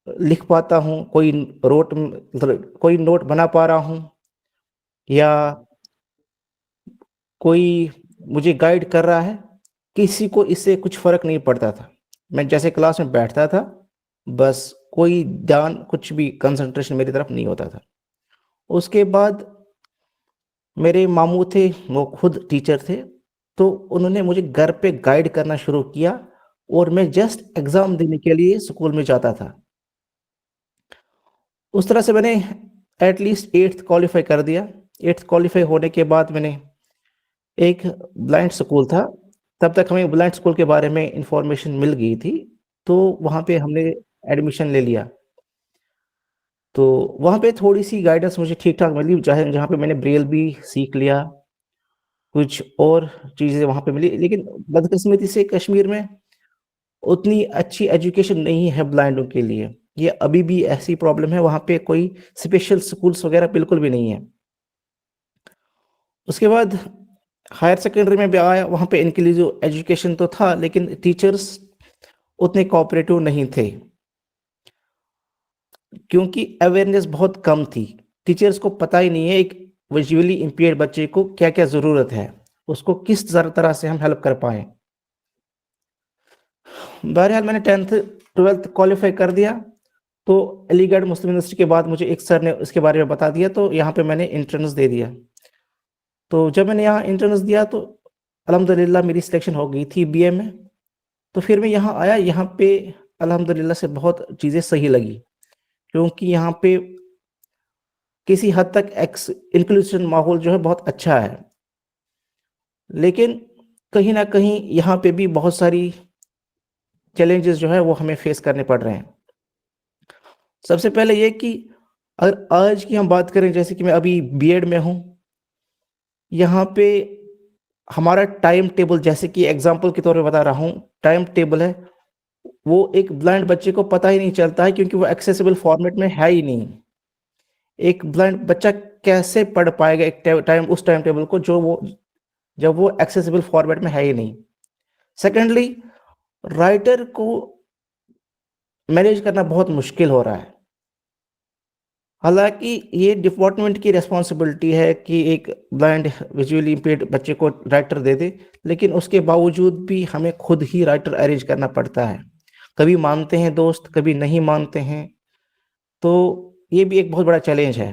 लिख पाता हूँ, कोई नोट बना पा रहा हूँ या कोई मुझे गाइड कर रहा है, किसी को इससे कुछ फर्क नहीं पड़ता था। मैं जैसे क्लास में बैठता था बस कोई ध्यान कुछ भी कंसंट्रेशन मेरी तरफ नहीं होता था। उसके बाद मेरे मामू थे, वो खुद टीचर थे, तो उन्होंने मुझे घर पे गाइड करना शुरू किया और मैं जस्ट एग्जाम देने के लिए स्कूल में जाता था। उस तरह से मैंने एटलीस्ट 8th क्वालिफाई कर दिया। 8th क्वालिफाई होने के बाद मैंने एक ब्लाइंड स्कूल था, तब तक हमें ब्लाइंड स्कूल के बारे में इंफॉर्मेशन मिल गई थी, तो वहाँ पे हमने एडमिशन ले लिया। तो वहाँ पे थोड़ी सी गाइडेंस मुझे ठीक ठाक मिली, जहाँ पे मैंने ब्रेल भी सीख लिया, कुछ और चीज़ें वहाँ पे मिली। लेकिन बदकिस्मती से कश्मीर में उतनी अच्छी एजुकेशन नहीं है ब्लाइंडों के लिए। ये अभी भी ऐसी प्रॉब्लम है, वहाँ पे कोई स्पेशल स्कूल्स वगैरह बिल्कुल भी नहीं है। उसके बाद हायर सेकेंडरी में भी आया, वहाँ पे इनके लिए जो एजुकेशन तो था लेकिन टीचर्स उतने कोऑपरेटिव नहीं थे, क्योंकि अवेयरनेस बहुत कम थी। टीचर्स को पता ही नहीं है एक विजुअली इम्पेयर्ड बच्चे को क्या क्या ज़रूरत है, उसको किस तरह से हम हेल्प कर पाए। बहरहाल मैंने 10th 12th क्वालिफाई कर दिया, तो अलीगढ़ मुस्लिम यूनिवर्सिटी के बाद मुझे एक सर ने इसके बारे में बता दिया, तो यहाँ पे मैंने एंट्रेंस दे दिया। तो जब मैंने यहाँ एंट्रेंस दिया तो अल्हम्दुलिल्लाह मेरी सिलेक्शन हो गई थी बीए में। तो फिर मैं यहाँ आया, यहाँ पे अल्हम्दुलिल्लाह से बहुत चीज़ें सही लगी, क्योंकि यहाँ पे किसी हद तक इंक्लूसिव माहौल जो है बहुत अच्छा है। लेकिन कहीं ना कहीं यहाँ पे भी बहुत सारी चैलेंजेस जो है वो हमें फेस करने पड़ रहे हैं। सबसे पहले ये कि अगर आज की हम बात करें, जैसे कि मैं अभी बीएड में हूँ, यहाँ पे हमारा टाइम टेबल, जैसे कि एग्जांपल के तौर पे बता रहा हूँ, टाइम टेबल है वो एक ब्लाइंड बच्चे को पता ही नहीं चलता है, क्योंकि वो एक्सेसिबल फॉर्मेट में है ही नहीं। एक ब्लाइंड बच्चा कैसे पढ़ पाएगा एक उस टाइम टेबल को जब वो एक्सेसिबल फॉर्मेट में है ही नहीं। सेकेंडली, राइटर को मैनेज करना बहुत मुश्किल हो रहा है। हालांकि ये डिपार्टमेंट की रिस्पॉन्सिबिलिटी है कि एक ब्लाइंड विजुअली इम्पेयर्ड बच्चे को राइटर दे दे, लेकिन उसके बावजूद भी हमें खुद ही राइटर अरेंज करना पड़ता है। कभी मानते हैं दोस्त, कभी नहीं मानते हैं, तो ये भी एक बहुत बड़ा चैलेंज है।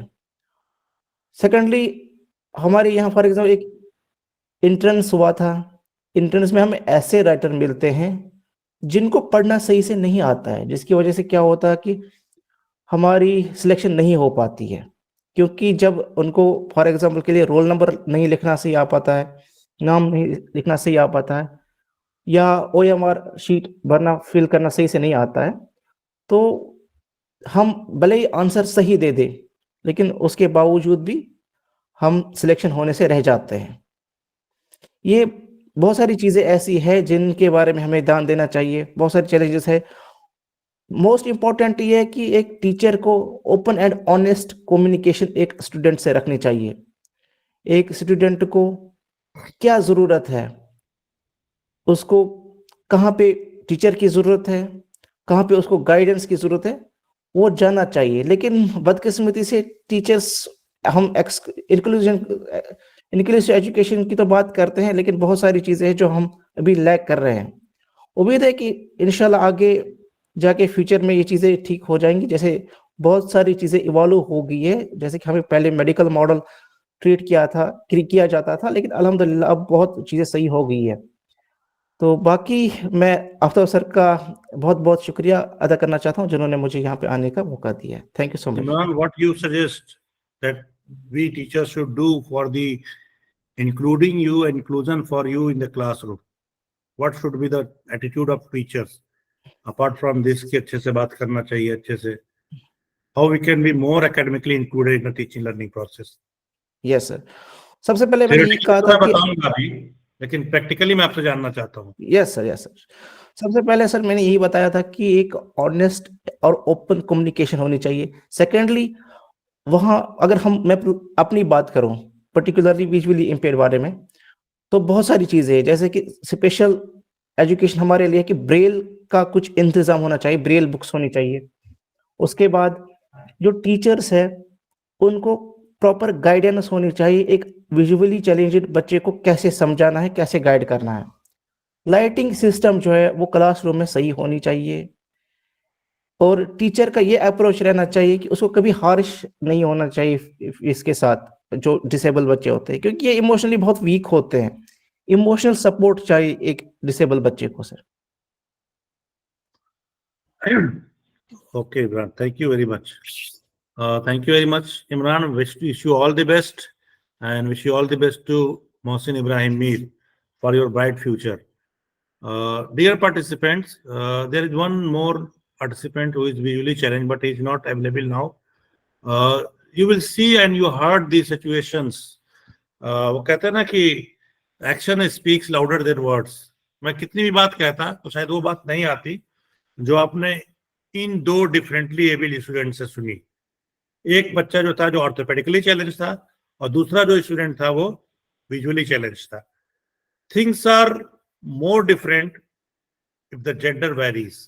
सेकेंडली, हमारे यहाँ फॉर एग्जाम्पल एक इंट्रेंस हुआ था, इंट्रेंस में हमें ऐसे राइटर मिलते हैं जिनको पढ़ना सही से नहीं आता है, जिसकी वजह से क्या होता है कि हमारी सिलेक्शन नहीं हो पाती है, क्योंकि जब उनको फॉर एग्जांपल के लिए रोल नंबर नहीं लिखना सही आ पाता है, नाम नहीं लिखना सही आ पाता है, या ओएमआर शीट भरना फिल करना सही से नहीं आता है, तो हम भले ही आंसर सही दे दे, लेकिन उसके बावजूद भी हम सिलेक्शन होने से रह जाते हैं। ये बहुत सारी चीज़ें ऐसी है जिनके बारे में हमें ध्यान देना चाहिए, बहुत सारे चैलेंजेस है। मोस्ट इंपॉर्टेंट ये है कि एक टीचर को ओपन एंड ऑनेस्ट कम्युनिकेशन एक स्टूडेंट से रखनी चाहिए। एक स्टूडेंट को क्या ज़रूरत है, उसको कहाँ पे टीचर की ज़रूरत है, कहाँ पे उसको गाइडेंस की ज़रूरत है, वो जानना चाहिए। लेकिन बदकिस्मती से टीचर्स, हम इंक्लूसिव एजुकेशन की तो बात करते हैं, लेकिन बहुत सारी चीज़ें हैं जो हम अभी लैक कर रहे हैं। उम्मीद है कि इंशाल्लाह आगे जाके फ्यूचर में ये चीज़ें ठीक हो जाएंगी। जैसे बहुत सारी चीज़ें इवॉल्व हो गई है, जैसे कि हमें पहले मेडिकल मॉडल ट्रीट किया जाता था, लेकिन अल्हम्दुलिल्लाह अब बहुत चीज़ें सही हो गई है। तो बाकी मैं आफ्ताब सर का बहुत बहुत शुक्रिया अदा करना चाहता हूँ, जिन्होंने मुझे यहाँ पे आने का मौका दिया है। Thank you so much. Imran, what you suggest that we teachers should do for the inclusion for you in the classroom? What should be the attitude of teachers apart from this कि अच्छे से बात करना चाहिए, अच्छे से how we can be more academically included in the teaching learning process? Yes sir, सबसे पहले मैंने यही कहा Theoretically तो था मैं कि बताऊंगा भी, लेकिन प्रैक्टिकली मैं आपसे जानना चाहता हूँ। Yes sir. सबसे पहले सर मैंने यही बताया था कि एक ऑनेस्ट और ओपन कम्युनिकेशन होनी चाहिए। सेकेंडली, वहाँ अगर मैं अपनी बात करूँ पर्टिकुलरली विजुअली इम्पेयर्ड बारे में, तो बहुत सारी चीज़ें हैं, जैसे कि स्पेशल एजुकेशन हमारे लिए कि ब्रेल का कुछ इंतज़ाम होना चाहिए, ब्रेल बुक्स होनी चाहिए। उसके बाद जो टीचर्स है उनको प्रॉपर गाइडेंस होनी चाहिए, एक विजुअली चैलेंज्ड बच्चे को कैसे समझाना है, कैसे गाइड करना है। लाइटिंग सिस्टम जो है वो क्लासरूम में सही होनी चाहिए, और टीचर का ये अप्रोच रहना चाहिए कि उसको कभी हार्श नहीं होना चाहिए इसके साथ जो डिसेबल बच्चे होते हैं, क्योंकि ये इमोशनली बहुत वीक होते हैं। इमोशनल सपोर्ट चाहिए एक डिसेबल बच्चे को sir. Okay, Imran, thank you very much. Thank you very much, Imran. Wish you all the best, and wish you all the best to Mohsin Ibrahim Mir for your bright future. Dear participants, there is one more participant who is visually challenged, but he is not available now. You will see and you heard these situations. वो कहते हैं ना कि action speaks louder than words. मैं कितनी भी बात कहता तो शायद वो बात नहीं आती जो आपने इन दो डिफरेंटली एबल स्टूडेंट से सुनी। एक बच्चा जो था जो ऑर्थोपेडिकली चैलेंज था, और दूसरा जो स्टूडेंट था वो विजुअली चैलेंज था। Things are more different if the gender varies.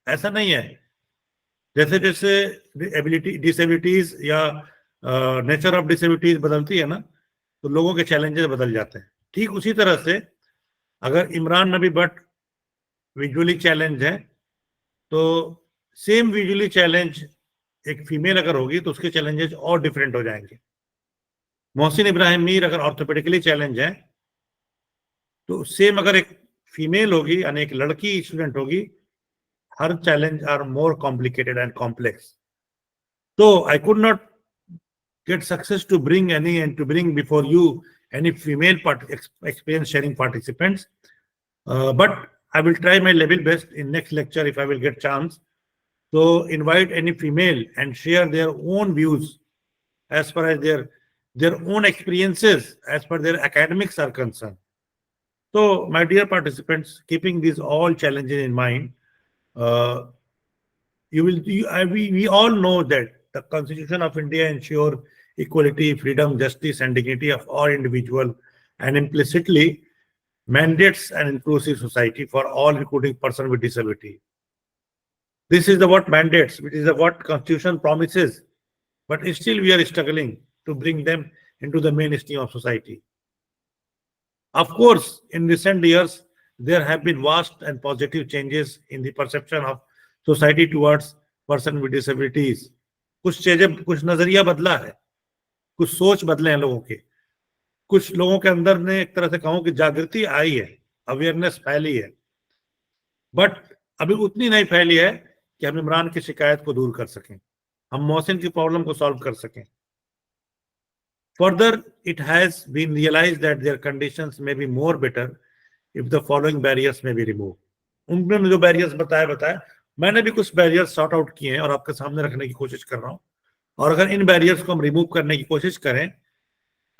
ऐसा नहीं है, जैसे जैसे डिसेबिलिटीज या नेचर ऑफ डिसेबिलिटीज बदलती है ना, तो लोगों के चैलेंजेस बदल जाते हैं। ठीक उसी तरह से अगर इमरान नबी भट्ट विजुअली चैलेंज है, तो सेम विजुअली चैलेंज एक फीमेल अगर होगी तो उसके चैलेंजेस और डिफरेंट हो जाएंगे। मोहसिन इब्राहिम मीर अगर ऑर्थोपेडिकली चैलेंज है तो सेम अगर एक फीमेल होगी यानी एक लड़की स्टूडेंट होगी, हर challenge are more complicated and complex. So I could not get success to bring before you any female experience sharing participants, but I will try my level best in next lecture if I will get chance. So invite any female and share their own views as far as their own experiences as per their academics are concerned. So my dear participants, keeping these all challenges in mind, we all know that the Constitution of India ensures equality, freedom, justice, and dignity of all individuals, and implicitly mandates an inclusive society for all, including persons with disability. This is the what mandates, which is the what Constitution promises, but still we are struggling to bring them into the mainstream of society. Of course, in recent years, there have been vast and positive changes in the perception of society towards person with disabilities. कुछ नजरिया बदला है, कुछ सोच बदले हैं लोगों के, कुछ लोगों के अंदर ने एक तरह से कहूं कि जागृति आई है, अवेयरनेस फैली है, बट अभी उतनी नहीं फैली है कि हम इमरान की शिकायत को दूर कर सकें, हम मोहसिन की प्रॉब्लम को सॉल्व कर सकें. Further, it has been realized that their conditions may be more better if the following barriers may be removed. उन्होंने जो बैरियर्स बताया मैंने भी कुछ बैरियर्स सॉर्ट आउट किए हैं और आपके सामने रखने की कोशिश कर रहा हूं. और अगर इन बैरियर्स को हम रिमूव करने की कोशिश करें,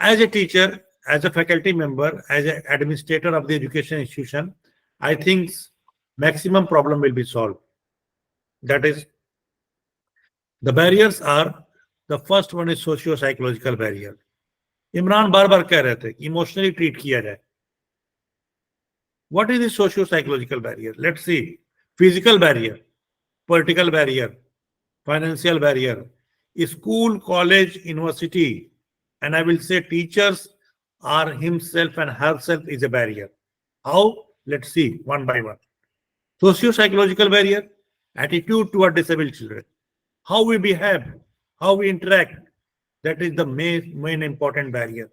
as a teacher, as a faculty member, as a administrator of the education institution, I think maximum problem will be solve. That is the barriers are, the first one is socio psychological barrier. Imran बार बार कह रहे थे कि emotionally treat किया जाए. What is the socio-psychological barrier? Let's see. Physical barrier, political barrier, financial barrier, school, college, university, and I will say teachers are himself and herself is a barrier. How? Let's see one by one. Socio-psychological barrier, attitude toward disabled children, how we behave, how we interact, that is the main important barrier.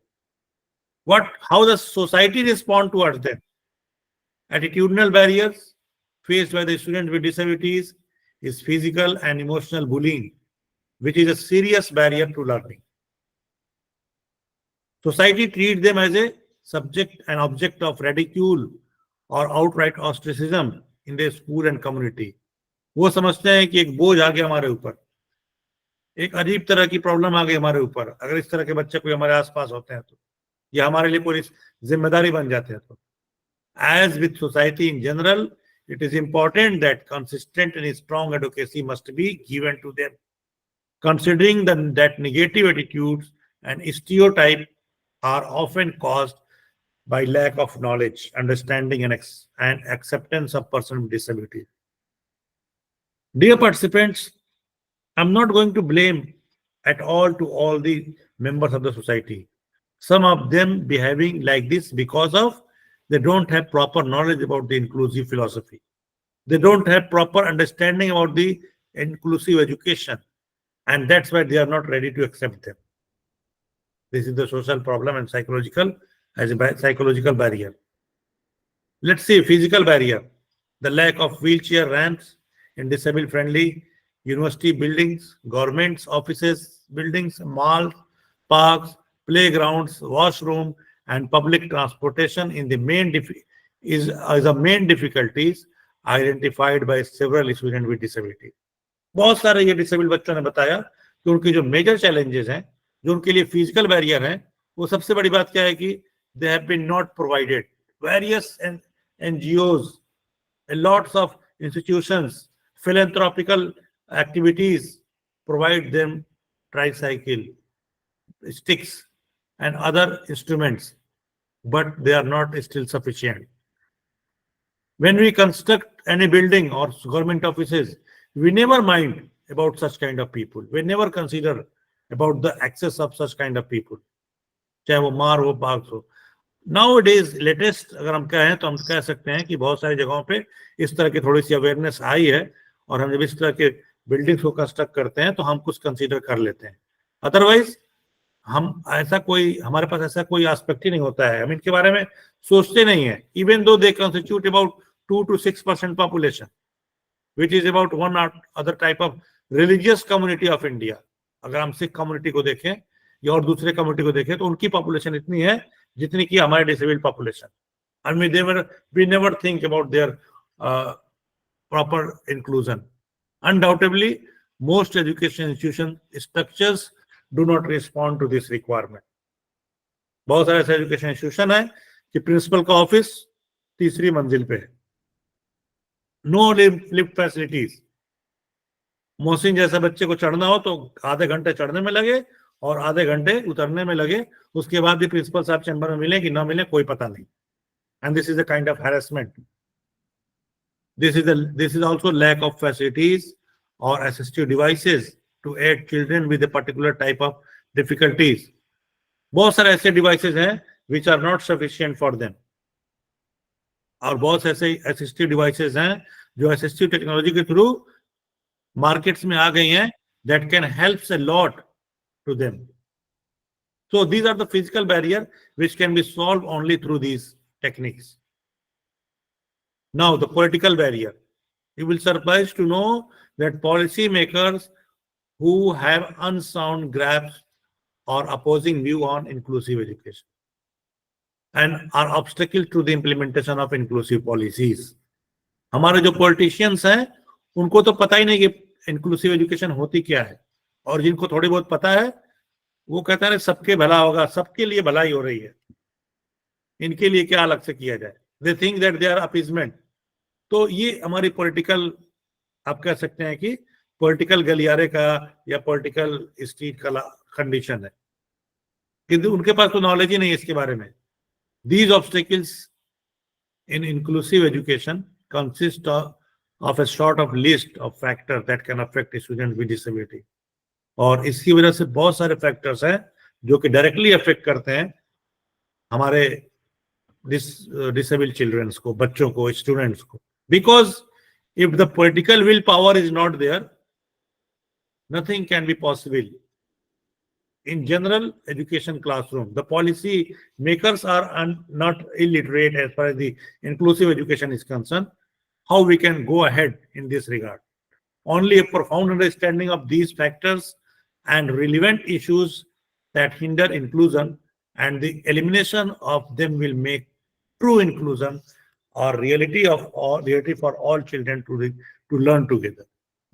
How the society respond towards them. Attitudinal barriers faced by the students with disabilities is physical and emotional bullying, which is a serious barrier to learning. Society treats them as a subject and object of ridicule or outright ostracism in their school and community. वो समझते हैं कि एक बोझ आ गया हमारे ऊपर, एक अजीब तरह की प्रॉब्लम आ गई हमारे ऊपर अगर इस तरह के बच्चे कोई हमारे आसपास होते हैं तो, या हमारे लिए कोई जिम्मेदारी बन जाते हैं तो. As with society in general, it is important that consistent and strong advocacy must be given to them, considering that negative attitudes and stereotypes are often caused by lack of knowledge, understanding, and acceptance of persons with disabilities. Dear participants, I'm not going to blame at all to all the members of the society. Some of them behaving like this because of they don't have proper knowledge about the inclusive philosophy. They don't have proper understanding about the inclusive education. And that's why they are not ready to accept them. This is the social problem and psychological barrier. Let's see, physical barrier. The lack of wheelchair ramps in disabled-friendly university buildings, governments, offices, buildings, malls, parks, playgrounds, washroom, and public transportation is the main difficulties identified by several students with disability. बहुत सारे ये disabled बच्चों ने बताया कि उनकी जो major challenges हैं, जो उनके लिए फिजिकल बैरियर हैं, वो सबसे बड़ी बात क्या है कि they have been not provided. Various NGOs, lots of institutions, philanthropical activities provide them tricycle, sticks, and other instruments, but they are not still sufficient. When we construct any building or government offices, we never mind about such kind of people. We never consider about the access of such kind of people. चाहे वो मार हो, park हो. Nowadays, latest अगर हम कहें तो हम कह सकते हैं कि बहुत सारी जगहों पे इस तरह की थोड़ी सी अवेयरनेस आई है और हम जब इस तरह के बिल्डिंग्स को कंस्ट्रक्ट करते हैं तो हम कुछ कंसीडर कर लेते हैं, अदरवाइज हम ऐसा कोई, हमारे पास ऐसा कोई एस्पेक्ट ही नहीं होता है, हम इनके बारे में सोचते नहीं है। Even though they constitute about 2 to 6% population, which is about one other type of religious community of India. अगर हम सिख कम्युनिटी को देखें या और दूसरे कम्युनिटी को देखें तो उनकी पॉपुलेशन इतनी है जितनी की हमारे disabled population, and we never think about their proper inclusion. Undoubtedly, most education institution structures do not respond to this requirement. बहुत सारे ऐसे एजुकेशन इंस्टीट्यूशन है कि प्रिंसिपल का ऑफिस तीसरी मंजिल पे है, नो लिफ्ट फैसिलिटीज। मोहसिन जैसे बच्चे को चढ़ना हो तो आधे घंटे चढ़ने में लगे और आधे घंटे उतरने में लगे, उसके बाद भी प्रिंसिपल साहब चैम्बर में मिले कि ना मिले कोई पता नहीं। And this is a kind of harassment. This is also lack of facilities or assistive devices to aid children with a particular type of difficulties. बहुत सारे ऐसे devices हैं which are not sufficient for them. और बहुत ऐसे assistive devices हैं जो assistive technology के through markets में आ गई हैं that can help a lot to them. So these are the physical barrier which can be solved only through these techniques. Now the political barrier. You will surprise to know that policy makers who have unsound grasp or opposing view on inclusive education and are obstacle to the implementation of inclusive policies. हमारे जो politicians हैं उनको तो पता ही नहीं कि inclusive education होती क्या है, और जिनको थोड़ी बहुत पता है वो कहता है सबके भला होगा, सबके लिए भलाई हो रही है, इनके लिए क्या अलग से किया जाए। They think that they are appeasement. तो ये हमारी पॉलिटिकल, आप कह सकते हैं कि पॉलिटिकल गलियारे का या पॉलिटिकल स्ट्रीट का कंडीशन है, किंतु उनके पास तो नॉलेज ही नहीं है इसके बारे में। These obstacles in inclusive education consist of a sort of list of factors that can affect a student with disability. और इसकी वजह से बहुत सारे फैक्टर्स हैं जो कि डायरेक्टली अफेक्ट करते हैं हमारे disabled children को, बच्चों को, स्टूडेंट्स को। Because if the political willpower is not there, nothing can be possible. In general education classroom, the policy makers are not illiterate as far as the inclusive education is concerned. How we can go ahead in this regard? Only a profound understanding of these factors and relevant issues that hinder inclusion and the elimination of them will make true inclusion or reality for all children to learn together.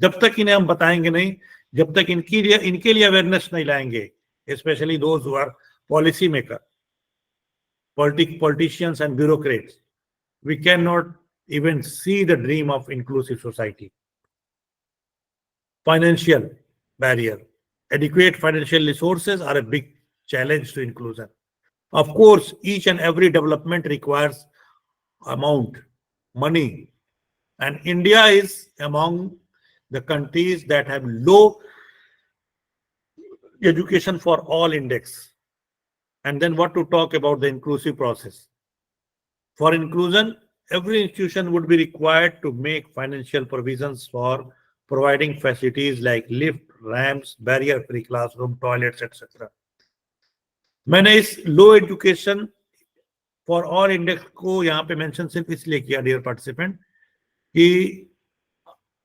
जब तक इन्हें हम बताएंगे नहीं, जब तक इनके लिए अवेयरनेस नहीं लाएंगे, especially those who are policy maker, politicians and bureaucrats, we cannot even see the dream of inclusive society. Financial barrier. Adequate financial resources are a big challenge to inclusion. Of course, each and every development requires amount, money, and India is among the countries that have low education for all index. And then what to talk about the inclusive process? For inclusion, every institution would be required to make financial provisions for providing facilities like lift, ramps, barrier-free classroom, toilets, etc. मैंने इस लो education for all index को यहाँ पे mention सिर्फ इसलिए किया, dear participant, कि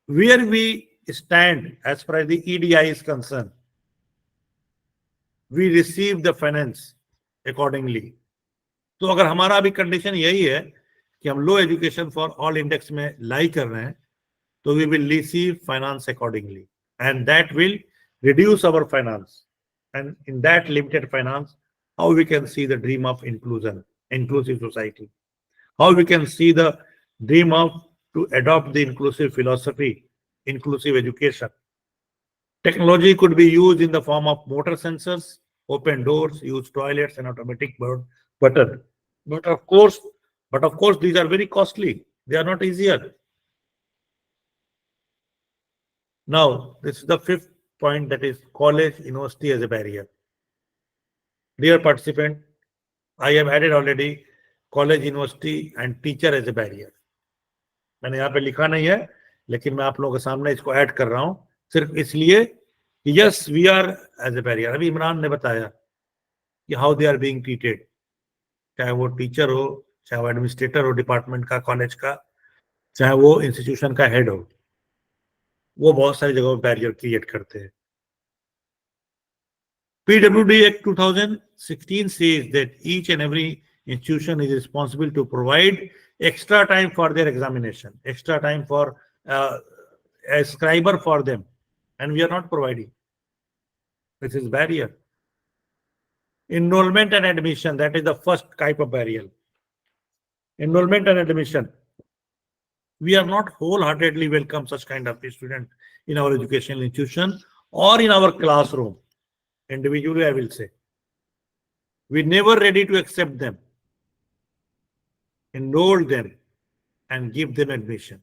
where we stand as far as the EDI is concerned, we receive the finance accordingly. तो अगर हमारा अभी कंडीशन यही है कि हम लो एजुकेशन फॉर ऑल इंडेक्स में लाई कर रहे हैं, तो we will receive finance accordingly, and that will reduce our finance. And in that limited finance, how we can see the dream of inclusion, inclusive society, how we can see the dream of to adopt the inclusive philosophy, inclusive education. Technology could be used in the form of motor sensors, open doors, use toilets and automatic button. But of course, these are very costly. They are not easier. Now, this is the fifth point, that is college, university as a barrier. Dear participant, I have added already college, university and teacher as a barrier. मैंने यहाँ पे लिखा नहीं है, लेकिन मैं आप लोगों के सामने इसको ऐड कर रहा हूँ सिर्फ इसलिए कि yes we are as a barrier. अभी इमरान ने बताया कि how they are being treated, चाहे वो टीचर हो, चाहे वो एडमिनिस्ट्रेटर हो डिपार्टमेंट का, कॉलेज का, चाहे वो इंस्टीट्यूशन का हेड हो, वो बहुत सारी जगहों बैरियर क्रिएट करते हैं। PWD Act 2016 says that each and every institution is responsible to provide extra time for their examination, extra time for a scriber for them, and we are not providing. This is barrier. Enrollment and admission, that is the first type of barrier. Enrollment and admission. We are not wholeheartedly welcome such kind of student in our educational institution or in our classroom. Individually, I will say. We never ready to accept them, enroll them, and give them admission.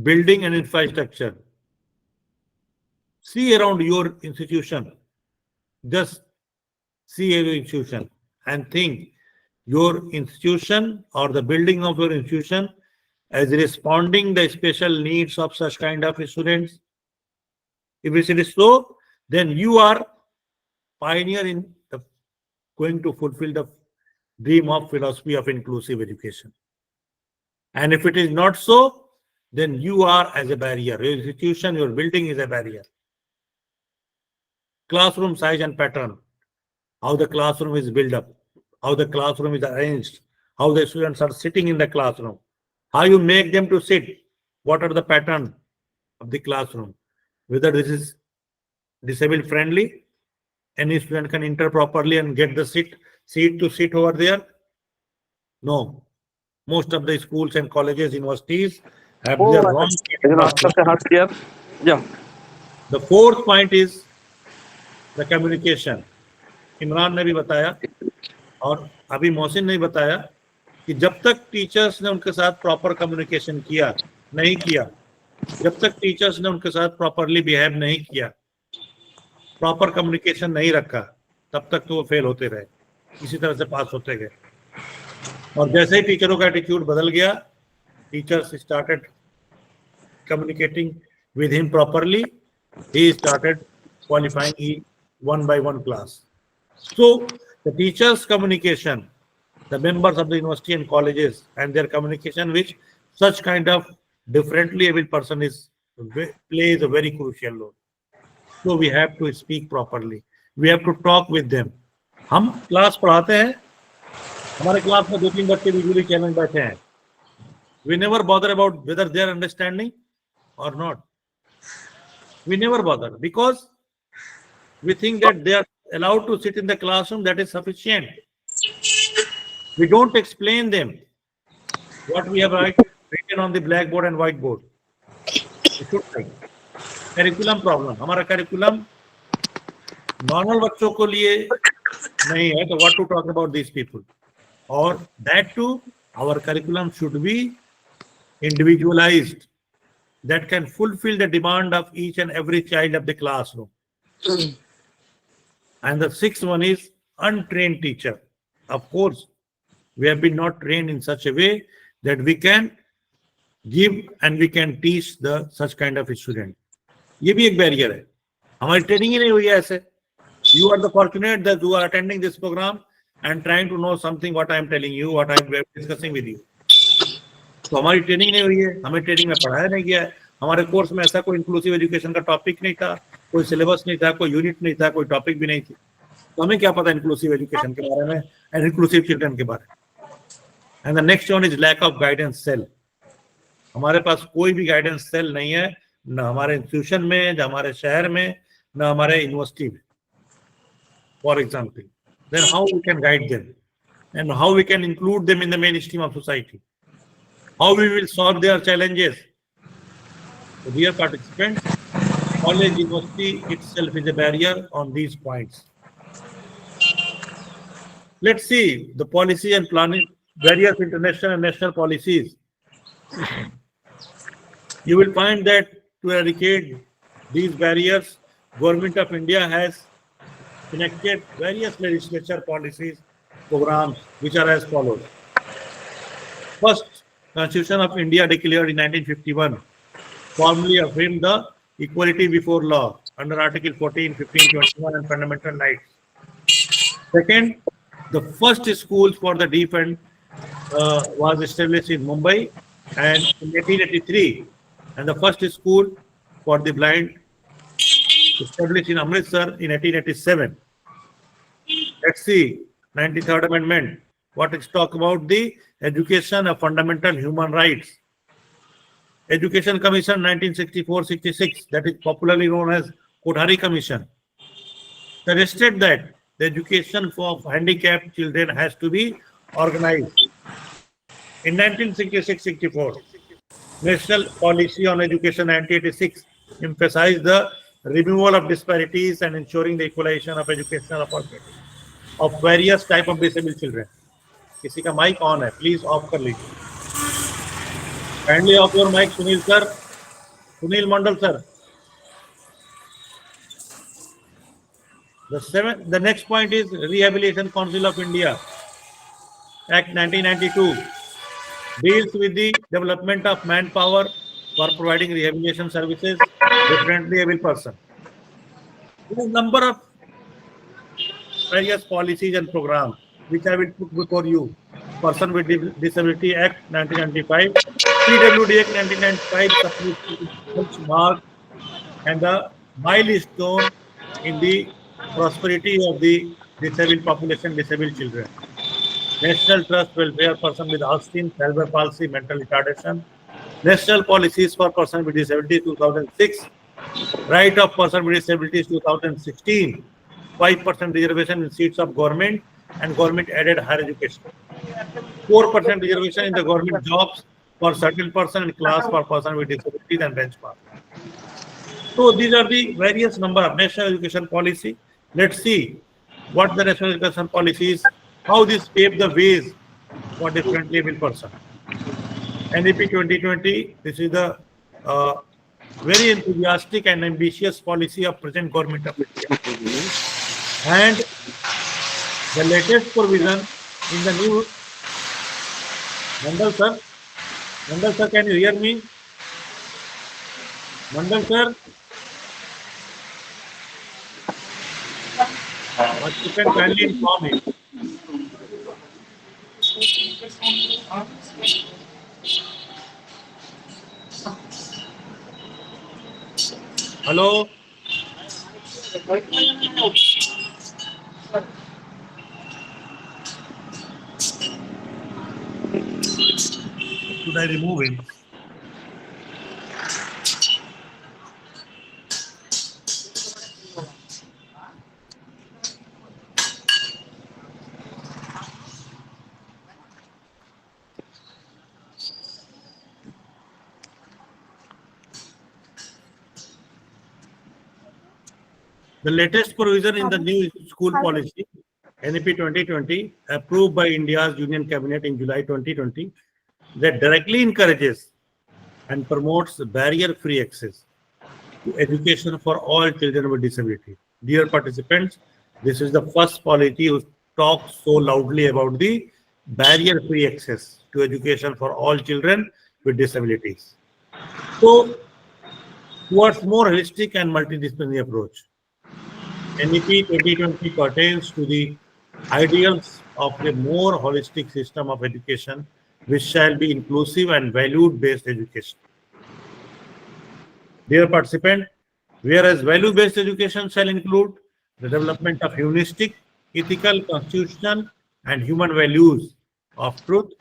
Building and infrastructure. See around your institution. Just see your institution and think your institution or the building of your institution as responding the special needs of such kind of students. If it is so, then you are pioneer in the going to fulfill the dream of philosophy of inclusive education. And if it is not so, then you are as a barrier. Your institution, your building is a barrier. Classroom size and pattern, how the classroom is built up, how the classroom is arranged, how the students are sitting in the classroom, how you make them to sit, what are the pattern of the classroom, whether this is disabled friendly, any student can enter properly and get the seat to sit over there. No, most of the schools and colleges, universities have their wrong. Yeah. The fourth point is the communication. Imran ने भी बताया और अभी मोहसिन ने बताया कि जब तक टीचर्स ने उनके साथ प्रॉपर कम्युनिकेशन किया नहीं किया, जब तक टीचर्स ने उनके साथ प्रॉपरली बिहेव नहीं किया, प्रॉपर कम्युनिकेशन नहीं रखा, तब तक तो वो फेल होते रहे, इसी तरह से पास होते गए। और जैसे ही टीचरों का एटीट्यूड बदल गया, teachers started communicating with him properly, he started qualifying one by one class. So the teachers' communication, the members of the university and colleges, and their communication with such kind of differently able person plays a very crucial role. So we have to speak properly. We have to talk with them. हम class पढ़ाते हैं, हमारे class में 2-3 बच्चे visually challenge बैठे हैं. We never bother about whether they are understanding or not. We never bother because we think that they are allowed to sit in the classroom, that is sufficient. We don't explain them what we have written on the blackboard and whiteboard. Curriculum problem. हमारा curriculum normal बच्चों को लिए नहीं है, तो what to talk about these people? Or that too, our curriculum should be individualized, that can fulfill the demand of each and every child of the classroom. And the sixth one is untrained teacher. Of course, we have been not trained in such a way that we can give and we can teach the such kind of student. ये भी एक barrier है. हमारी training ही नहीं हुई है ऐसे. You are the fortunate that you are attending this program and trying to know something what I am telling you, what I am discussing with you. तो हमारी ट्रेनिंग नहीं हुई है, हमें ट्रेनिंग में पढ़ाया नहीं गया है, हमारे कोर्स में ऐसा कोई इंक्लूसिव एजुकेशन का टॉपिक नहीं था, कोई सिलेबस नहीं था, कोई यूनिट नहीं था, कोई टॉपिक भी नहीं थी, तो हमें क्या पता इंक्लूसिव एजुकेशन के बारे में एंड इंक्लूसिव चिल्ड्रन के बारे में. And the next one is lack of guidance cell. हमारे पास कोई भी गाइडेंस सेल नहीं है, न हमारे इंस्टीट्यूशन में, न हमारे शहर में, न हमारे यूनिवर्सिटी में. For example, then how we can guide them and how we can include them in the main stream of society. How we will solve their challenges. So dear participants, college, university itself is a barrier on these points. Let's see the policy and planning, various international and national policies. You will find that to eradicate these barriers, Government of India has enacted various legislature policies, programs, which are as follows. First, Constitution of India declared in 1951 formally affirmed the equality before law under Article 14, 15, 21 and fundamental rights. Second, the first school for the deaf and was established in Mumbai and in 1883, and the first school for the blind established in Amritsar in 1887. Let's see, 93rd Amendment. What is talk about the education of fundamental human rights. Education Commission 1964-66, that is popularly known as Kothari Commission, suggested that the education for handicapped children has to be organized. In 1966-64, National Policy on Education 1986 emphasized the removal of disparities and ensuring the equalization of educational opportunities of various type of disabled children. किसी का mic on है, please of कर लीजिए. Kindly off your mic, Sunil sir. Sunil Mandal sir. The next point is Rehabilitation Council of India Act 1992 deals with the development of manpower for providing rehabilitation services to differently able person. There is a number of various policies and programs which I will put before you. Person with Disability Act 1995, PWD Act 1995 supposed to benchmark and the milestone in the prosperity of the disabled population, disabled children. National Trust Welfare Person with Austin, cerebral palsy, mental retardation. National Policies for Person with Disabilities 2006. Right of Person with Disabilities 2016. 5% reservation in seats of government and government added higher education. 4% reservation in the government jobs for certain person and class for person with disabilities and benchmark. So these are the various number of national education policy. Let's see what the national education policy is, how this pave the ways for differently able person. NEP 2020, this is the very enthusiastic and ambitious policy of present government of India. And the latest provision in the new Mandal sir, can you hear me? Mandal sir, but you can kindly inform me. Hello. Should I remove him? The latest provision in the new school policy, NEP 2020, approved by India's Union Cabinet in July 2020, that directly encourages and promotes barrier-free access to education for all children with disability. Dear participants, this is the first policy who talks so loudly about the barrier-free access to education for all children with disabilities. So, towards more holistic and multidisciplinary approach, NEP 2020 pertains to the ideals of a more holistic system of education which shall be inclusive and value-based education. Dear participant, whereas value-based education shall include the development of humanistic, ethical, constitutional, and human values of truth,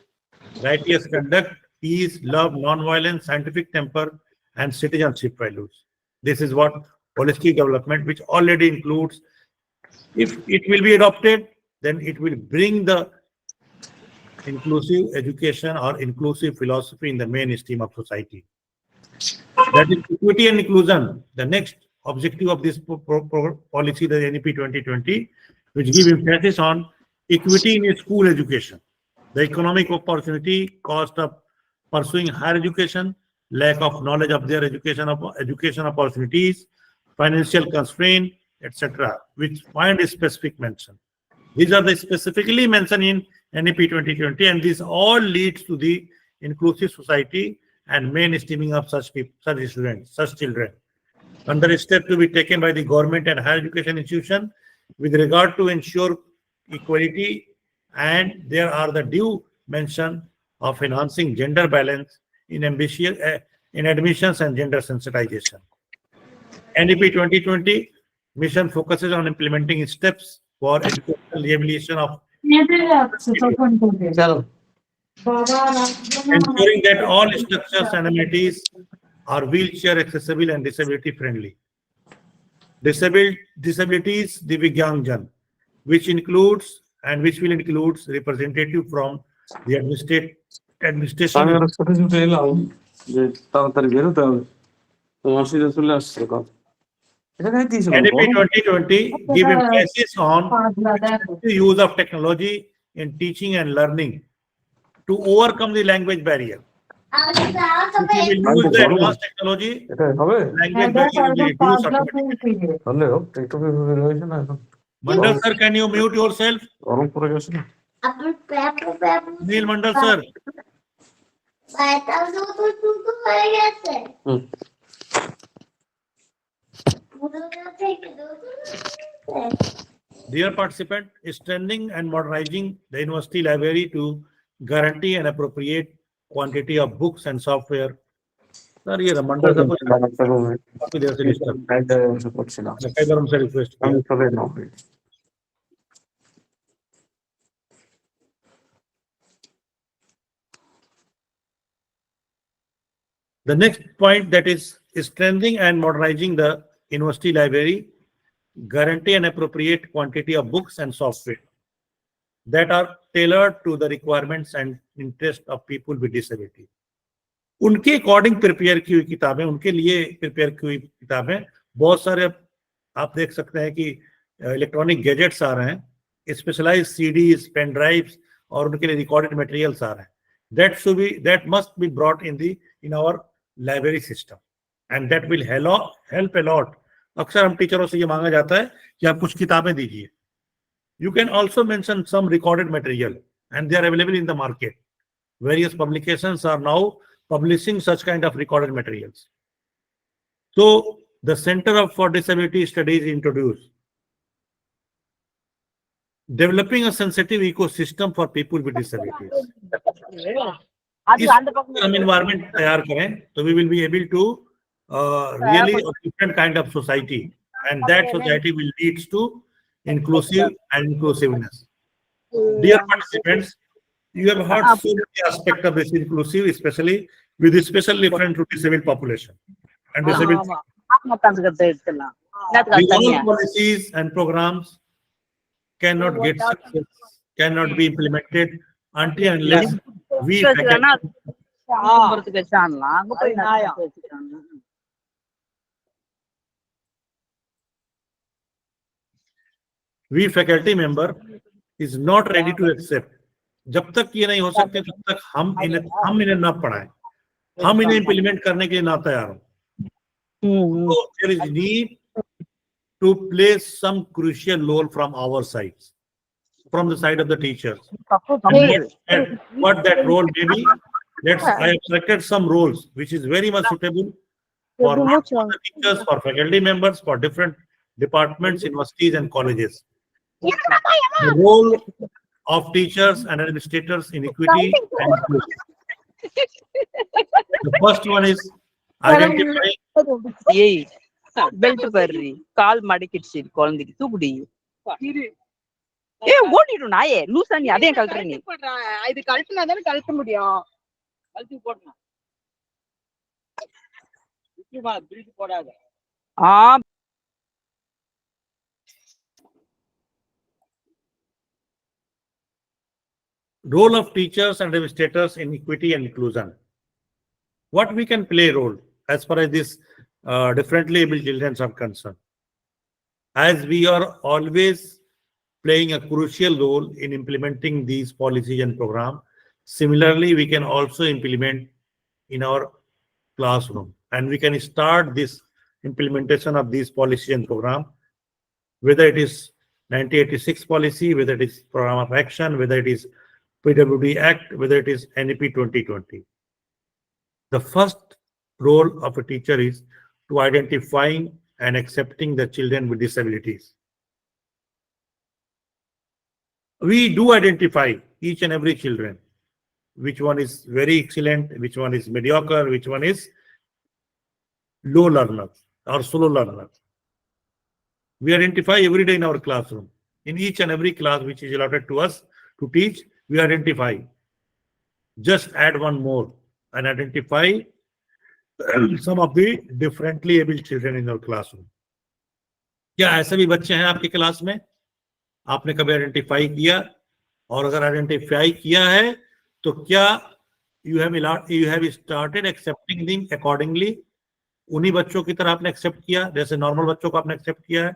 righteous conduct, peace, love, non-violence, scientific temper, and citizenship values. This is what holistic development, which already includes, if it will be adopted, then it will bring the inclusive education or inclusive philosophy in the mainstream of society. That is equity and inclusion. The next objective of this policy, the NEP 2020, which give emphasis on equity in school education, the economic opportunity, cost of pursuing higher education, lack of knowledge of their education opportunities, financial constraint, etc., which find a specific mention. These are the specifically mentioned in NEP 2020, and this all leads to the inclusive society and mainstreaming of such people, such students, such children. Under step to be taken by the government and higher education institution with regard to ensure equality, and there are the due mention of enhancing gender balance in in admissions and gender sensitization. NEP 2020 mission focuses on implementing steps for educational rehabilitation of ensuring that all structures and amenities are wheelchair accessible and disability friendly. Disabilities Divyangjan, which includes and which will include representative from the administration. NEP 2020 give emphasis on the use of technology in teaching and learning to overcome the language barrier. If we will use the advanced technology, language barrier will be reduced automatically. Mandal sir, can you mute yourself? Neil Mandal sir. Dear participant, strengthening and modernizing the university library to guarantee an appropriate quantity of books and software. Sir, ये मंडल का कुछ काफी देर से disturb कई बार हमसे request किया. The next point, that is strengthening and modernizing the university library, guarantee an appropriate quantity of books and software that are tailored to the requirements and interest of people with disability. उनके according prepare की हुई किताबें, उनके लिए prepare की हुई किताबें, बहुत सारे आप देख सकते हैं कि इलेक्ट्रॉनिक गैजेट्स आ रहे हैं, स्पेशलाइज्ड सीडीज, पेन ड्राइव्स और उनके लिए रिकॉर्डेड मटेरियल्स आ रहे हैं. That must be brought in our library system, and that will help a lot. अक्सर हम टीचरों से ये मांगा जाता है कि आप कुछ किताबें दीजिए. You can also mention some recorded material, and they are available in the market. Various publications are now publishing such kind of recorded materials. So the Center for Disability Studies introduced developing a sensitive ecosystem for people with disabilities. इस हम environment तैयार करें, so we will be able to really a different kind of society, and that society will lead to inclusive and inclusiveness. Dear participants, you have heard so many aspects of this inclusive, especially with the special reference to disabled population and disabled. The policies and programs cannot get success, cannot be implemented until unless we faculty member is not ready to accept. जब तक ये नहीं हो सकते तब तक हम इन्हें ना पढ़ाएं, हम इन्हें इंप्लीमेंट करने के लिए ना तैयार हो. So there is need to play some crucial role from our sides, from the side of the teachers. And what that role may be, I have selected some roles which is very much suitable for the teachers, for faculty members, for different departments, universities and colleges. The role of teachers and administrators in equity and inclusion. The first one is identifying. Belt பர்றி கால் மடக்கிடுச்சு குழந்தைக்கு தூக்குடி ஓடிடும் நாயே லூசா நீ அதையும் கழட்டுற நீ இது கழட்டினா தானே கழட்ட முடியும் கழட்டி போடணும் போடாத Role of teachers and administrators in equity and inclusion. What we can play role as far as this differently able children are concerned, as we are always playing a crucial role in implementing these policies and programs. Similarly, we can also implement in our classroom, and we can start this implementation of these policies and program, whether it is 1986 policy, whether it is program of action, whether it is PWD Act, whether it is NEP 2020. The first role of a teacher is to identifying and accepting the children with disabilities. We do identify each and every children, which one is very excellent, which one is mediocre, which one is low learner or slow learner. We identify every day in our classroom. In each and every class which is allotted to us to teach, we identify. Just add one more and identify some of the differently able children in our classroom. क्या ऐसे भी बच्चे हैं आपकी class में? आपने कभी identify किया? और अगर आइडेंटिफाई किया है तो क्या you have started accepting them accordingly? उन्हीं बच्चों की तरह आपने एक्सेप्ट किया जैसे नॉर्मल बच्चों को आपने एक्सेप्ट किया है?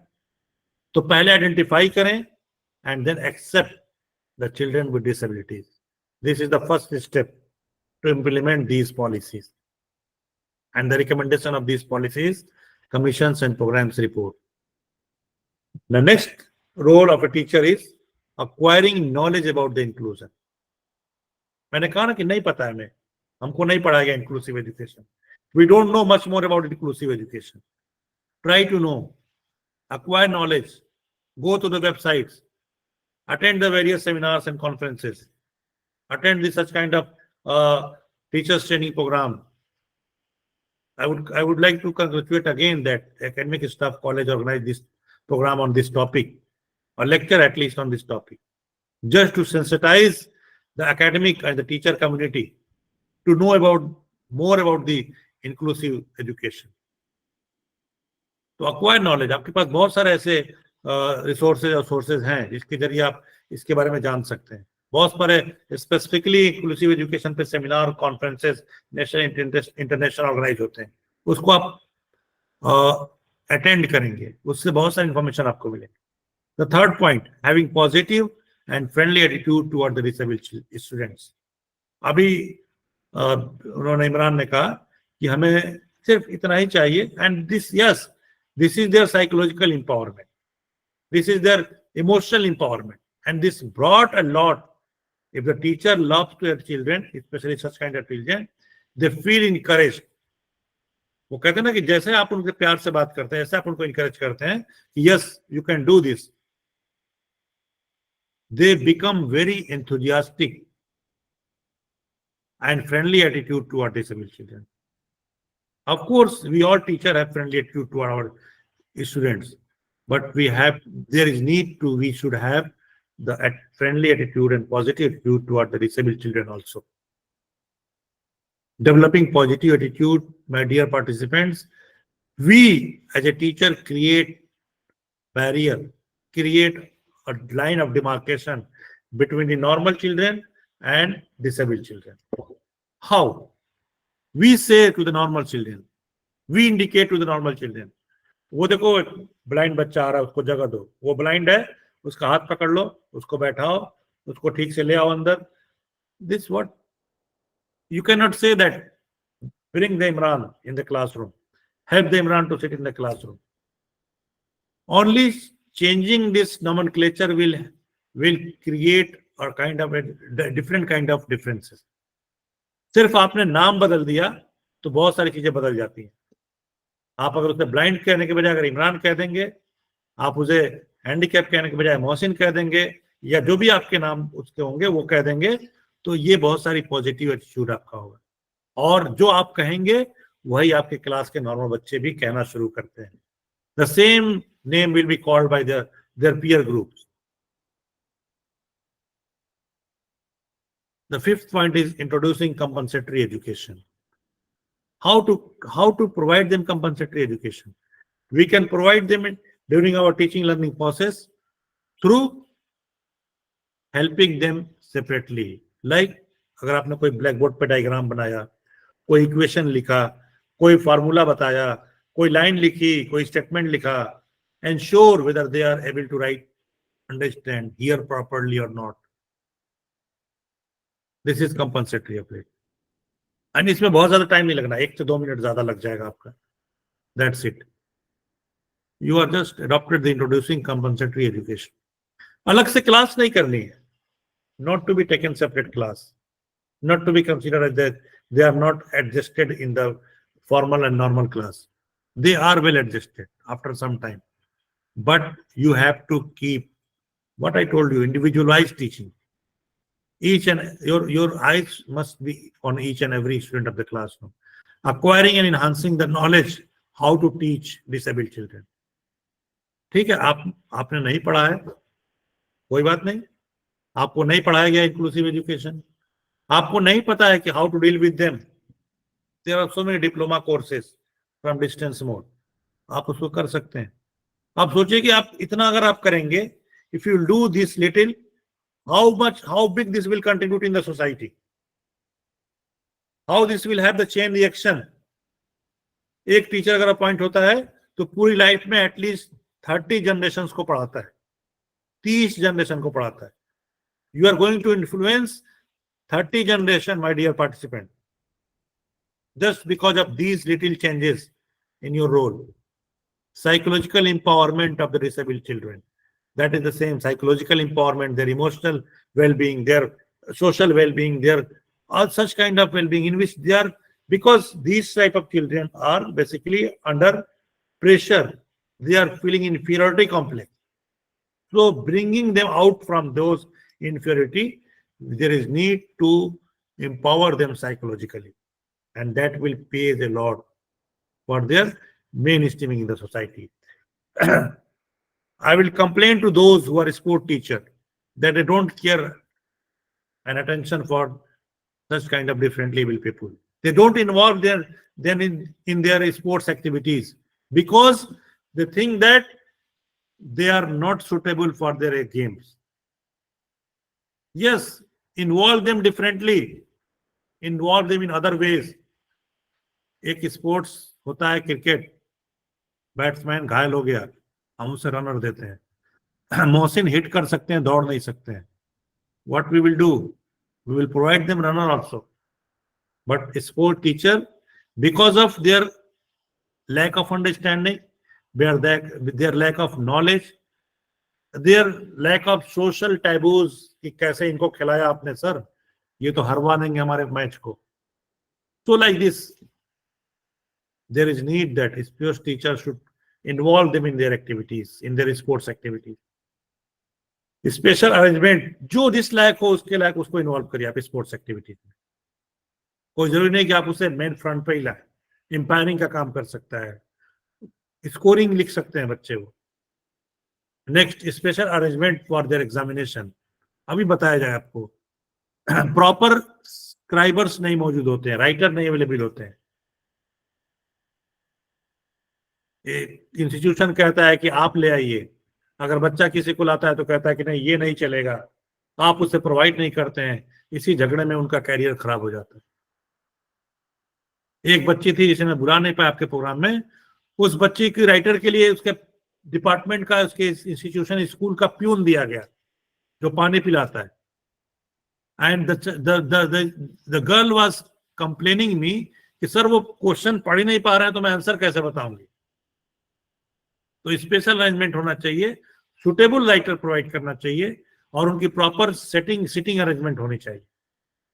तो पहले आइडेंटिफाई करें and then accept the children with disabilities. This is the first step to implement these policies. And the recommendation of these policies, commissions and programs report. The next role of a teacher is acquiring knowledge about the inclusion. मैंने कहा ना कि नहीं पता है हमें, हमको नहीं पढ़ाया गया inclusive education. We don't know much more about inclusive education. Try to know, acquire knowledge, go to the websites, attend the various seminars and conferences, attend such kind of teachers training program. I would like to congratulate again that academic staff college organized this program on this topic, or lecture at least on this topic, just to sensitize the academic and the teacher community to know more about the inclusive education. तो acquire knowledge, आपके पास बहुत सारे ऐसे resources और sources हैं जिसके जरिए आप इसके बारे में जान सकते हैं. बहुत सारे स्पेसिफिकली इंक्लूसिव एजुकेशन पे seminar, conferences, national international organise होते हैं. उसको आप अटेंड करेंगे, उससे बहुत सारी इंफॉर्मेशन आपको मिलेगी. The third point, having positive and friendly attitude toward the disabled students. अभी उन्होंने इमरान ने कहा कि हमें सिर्फ इतना ही चाहिए, and this is their psychological empowerment, this is their emotional empowerment, and this brought a lot. If the teacher loves their children, especially such kind of children, they feel encouraged. वो कहते हैं ना कि जैसे आप उनके प्यार से बात करते हैं, ऐसे आप उनको encourage करते हैं कि yes, you can do this. They become very enthusiastic and friendly attitude toward disabled children. Of course, we all teachers have friendly attitude toward our students, but we should have the friendly attitude and positive attitude toward the disabled children also. Developing positive attitude, my dear participants, we as a teacher create barrier, create a line of demarcation between the normal children and disabled children. How? We say to the normal children, we indicate to the normal children, वो देखो एक blind बच्चा आ रहा है, उसको जगह दो, वो ब्लाइंड है, उसका हाथ पकड़ लो, उसको बैठाओ, उसको ठीक से ले आओ अंदर. This what you cannot say that bring the Imran in the classroom, help the Imran to sit in the classroom. Only changing this nomenclature will create a kind of a different kind of differences. सिर्फ आपने नाम बदल दिया तो बहुत सारी चीजें बदल जाती हैं. आप अगर उसे ब्लाइंड कहने के बजाय अगर इमरान कह देंगे, आप उसे हैंडीकैप कहने के बजाय मोहसिन कह देंगे, या जो भी आपके नाम उसके होंगे वो कह देंगे, तो ये बहुत सारी पॉजिटिव एटीट्यूड आपका होगा. और जो आप कहेंगे वही आपके क्लास के नॉर्मल बच्चे भी कहना शुरू करते हैं. The same name will be called by there peer groups. The fifth point is introducing compensatory education. How to provide them compensatory education? We can provide them during our teaching learning process through helping them separately. Like अगर आपने कोई black board पे diagram बनाया, कोई equation लिखा, कोई formula बताया, कोई लाइन लिखी, कोई स्टेटमेंट लिखा, ensure whether they are able to write, understand, hear properly or not. This is compensatory approach. And इसमें बहुत ज्यादा टाइम नहीं लगना, 1 से 2 मिनट ज्यादा लग जाएगा आपका. That's it. You are just adopted the introducing compensatory education. अलग से क्लास नहीं करनी है. Not to be taken separate class. Not to be considered as the they are not adjusted in the formal and normal class. They are well adjusted after some time. But you have to keep what I told you, individualized teaching. Each and your eyes must be on each and every student of the classroom, acquiring and enhancing the knowledge how to teach disabled children. ठीक है, आपने नहीं पढ़ा है, कोई बात नहीं, आपको नहीं पढ़ाया गया इंक्लूसिव एजुकेशन, आपको नहीं पता है कि how to deal with them, there are so many diploma courses from distance mode, आप उसको कर सकते हैं। आप सोचिए कि आप इतना अगर आप करेंगे, if you do this little, how big this will contribute in the society, how this will have the chain reaction. एक टीचर अगर अपॉइंट होता है तो पूरी लाइफ में एटलीस्ट 30 जनरेशन को पढ़ाता है, 30 जनरेशन को पढ़ाता है। You are going to influence 30 generation, my dear participant, just because of these little changes in your role. Psychological empowerment of the disabled children, that is the same psychological empowerment, their emotional well-being, their social well-being, their all such kind of well-being in which they are, because these type of children are basically under pressure, they are feeling inferiority complex. So bringing them out from those inferiority, there is need to empower them psychologically, and that will pay a lot for their mainstreaming in the society. I will complain to those who are a sport teacher that they don't care and attention for such kind of differently able people. They don't involve them in their sports activities because they think that they are not suitable for their games. Yes, involve them differently, involve them in other ways. एक sports होता है cricket, batsman घायल हो गया, हम उसे runner देते हैं, मोहसिन हिट कर सकते हैं, दौड़ नहीं सकते हैं, what we will do, we will provide them runner also. But sport teacher, because of their lack of understanding, their lack of knowledge, their lack of social taboos, कि कैसे इनको खिलाया आपने सर, ये तो हरवा देंगे हमारे मैच को. So like this, there is need that sports teachers should involve them in their activities, in their sports activities. Special arrangement, जो जिस लायक हो उसके लायक उसको इन्वॉल्व करिए आप स्पोर्ट्स एक्टिविटीज में. कोई जरूरी नहीं कि आप उसे मेन फ्रंट पे ही लाए, एम्पायरिंग का काम कर सकता है, स्कोरिंग लिख सकते हैं बच्चे वो. Next, special arrangement for their examination, अभी बताया जाए आपको. प्रॉपर स्क्राइबर्स नहीं मौजूद होते हैं, राइटर नहीं अवेलेबल होते हैं. इंस्टीट्यूशन कहता है कि आप ले आइए, अगर बच्चा किसी को लाता है तो कहता है कि नहीं ये नहीं चलेगा, आप उसे प्रोवाइड नहीं करते हैं, इसी झगड़े में उनका कैरियर खराब हो जाता है. एक बच्ची थी जिसे मैं बुला नहीं पाया आपके प्रोग्राम में, उस बच्ची की राइटर के लिए उसके डिपार्टमेंट का, उसके इंस्टीट्यूशन स्कूल का प्यून दिया गया जो पानी पिलाता है. And the girl was complaining me कि सर वो क्वेश्चन पढ़ ही नहीं पा रहे हैं तो मैं आंसर कैसे बताऊंगी. तो स्पेशल अरेंजमेंट होना चाहिए, सुटेबल राइटर प्रोवाइड करना चाहिए, और उनकी प्रॉपर सिटिंग अरेंजमेंट होनी चाहिए,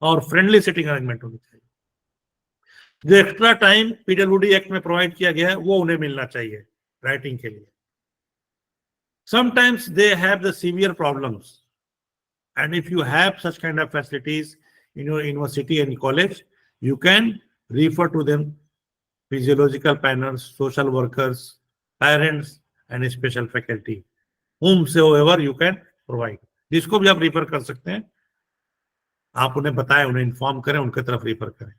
और फ्रेंडली सिटिंग अरेंजमेंट होनी चाहिए. जो एक्स्ट्रा टाइम पीडब्ल्यूडी एक्ट में प्रोवाइड किया गया है वो उन्हें मिलना चाहिए राइटिंग के लिए. Sometimes they have the severe problems, and if you have such kind of facilities in your university and college, you can refer to them physiological planners, social workers, parents and special faculty, whomsoever you can provide. जिसको भी आप refer कर सकते हैं, आप उन्हें बताएं, उन्हें इन्फॉर्म करें, उनके तरफ रिफर करें.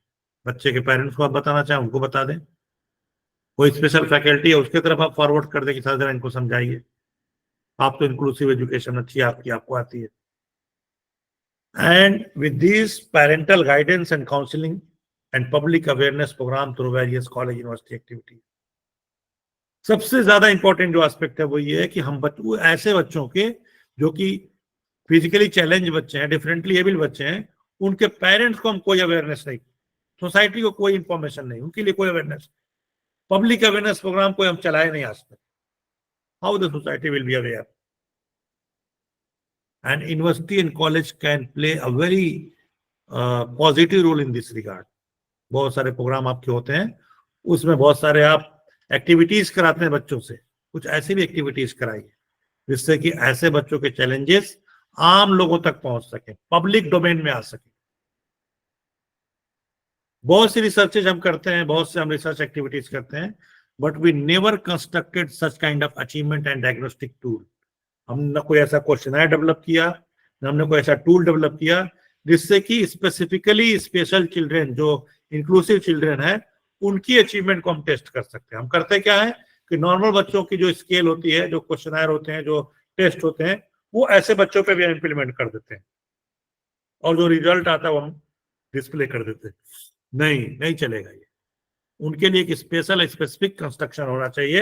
बच्चे के पेरेंट्स को आप बताना चाहें उनको बता दें, कोई स्पेशल फैकल्टी है उसके तरफ आप फॉरवर्ड कर दें कि सर जरा इनको समझाइए, आप तो इंक्लूसिव एजुकेशन अच्छी आपकी, आपको आती है. And with these parental guidance and counseling and public awareness program through various college university activities, सबसे ज्यादा इंपॉर्टेंट जो एस्पेक्ट है वो ये है कि हम ऐसे बच्चों के जो कि फिजिकली चैलेंज बच्चे हैं, डिफरेंटली एबल बच्चे हैं, उनके पेरेंट्स को हम कोई अवेयरनेस नहीं, सोसाइटी को कोई इंफॉर्मेशन नहीं, उनके लिए कोई अवेयरनेस, पब्लिक अवेयरनेस प्रोग्राम कोई हम चलाए नहीं आज तक. How the society will be aware? And university and college can play a very positive role in this regard. बहुत सारे प्रोग्राम आपके होते हैं, उसमें बहुत सारे आप एक्टिविटीज कराते हैं बच्चों से, कुछ ऐसी भी एक्टिविटीज कराइए जिससे कि ऐसे बच्चों के चैलेंजेस आम लोगों तक पहुंच सके, पब्लिक डोमेन में आ सके। बहुत सी रिसर्चेज हम करते हैं, बहुत से हम रिसर्च एक्टिविटीज करते हैं, but we never constructed such kind of achievement and diagnostic tool. हमने कोई ऐसा क्वेश्चनर डेवलप किया, हमने कोई ऐसा टूल डेवलप किया जिससे कि स्पेसिफिकली स्पेशल चिल्ड्रन, जो इंक्लूसिव चिल्ड्रन है, उनकी अचीवमेंट को हम टेस्ट कर सकते हैं। हम करते क्या है कि नॉर्मल बच्चों की जो स्केल होती है, जो क्वेश्चनर होते हैं, जो टेस्ट होते हैं, वो ऐसे बच्चों पे भी हम इम्प्लीमेंट कर देते हैं, और जो रिजल्ट आता है वो हम डिस्प्ले कर देते हैं। नहीं चलेगा ये। उनके लिए एक स्पेसिफिक कंस्ट्रक्शन होना चाहिए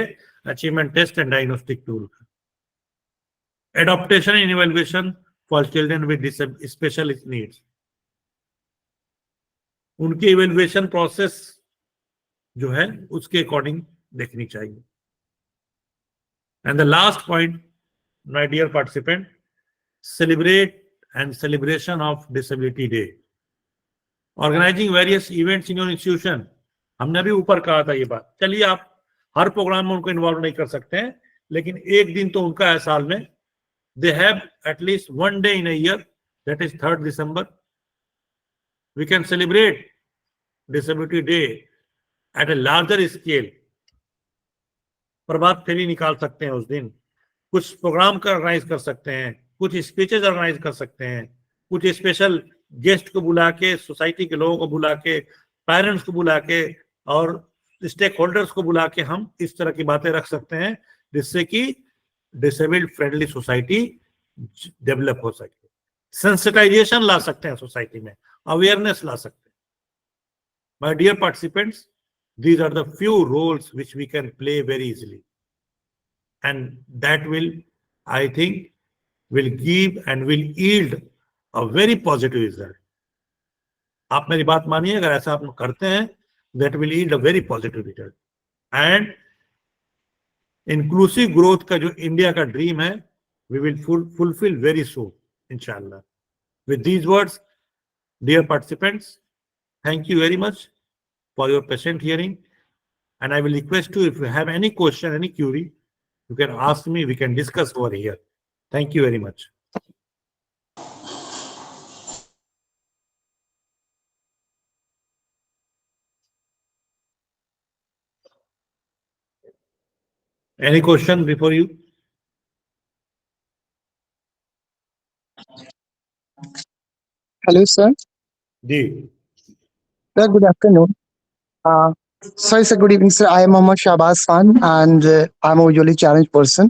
achievement test and diagnostic tool का। Adaptation in evaluation for children with special needs, उनकी इवैल्यूएशन प्रोसेस जो है उसके अकॉर्डिंग देखनी चाहिए। And the last point, my dear participant, celebrate and celebration of disability day, organising various events in your institution. हमने भी ऊपर कहा था ये बात। चलिए आप हर प्रोग्राम में उनको इन्वॉल्व नहीं कर सकते हैं, लेकिन एक दिन तो उनका है साल में। They have at least one day in a year, that is 3rd December. We can celebrate Disability Day at a larger scale. प्रभात फेरी निकाल सकते हैं उस दिन, कुछ प्रोग्राम का ऑर्गेनाइज कर सकते हैं, कुछ स्पीचेज ऑर्गेनाइज कर सकते हैं, कुछ स्पेशल गेस्ट को बुला के, सोसाइटी के लोगों को बुला के, पेरेंट्स को बुला के और स्टेक होल्डर्स को बुला के हम इस तरह की बातें रख सकते हैं जिससे कि डिसेबल्ड फ्रेंडली सोसाइटी डेवलप हो सके। सेंसिटाइजेशन ला सकते हैं सोसाइटी में, अवेयरनेस ला सकते हैं। My dear participants, these are the few roles which we can play very easily, and that will, I think, will give and will yield a very positive result. आप मेरी बात मानिए, अगर ऐसा आप करते हैं, that will yield a very positive result. And inclusive growth का जो इंडिया का ड्रीम है, we will fulfill very soon, inshallah. With these words, dear participants, thank you very much for your patient hearing. And I will request you, if you have any question, any query, you can ask me, we can discuss over here. Thank you very much. Any question before you? Hello, sir. Ji. Sir, good afternoon. Sorry, sir. Good evening, sir. I am Mohammad Shahbaz Khan, and I'm a visually challenged person.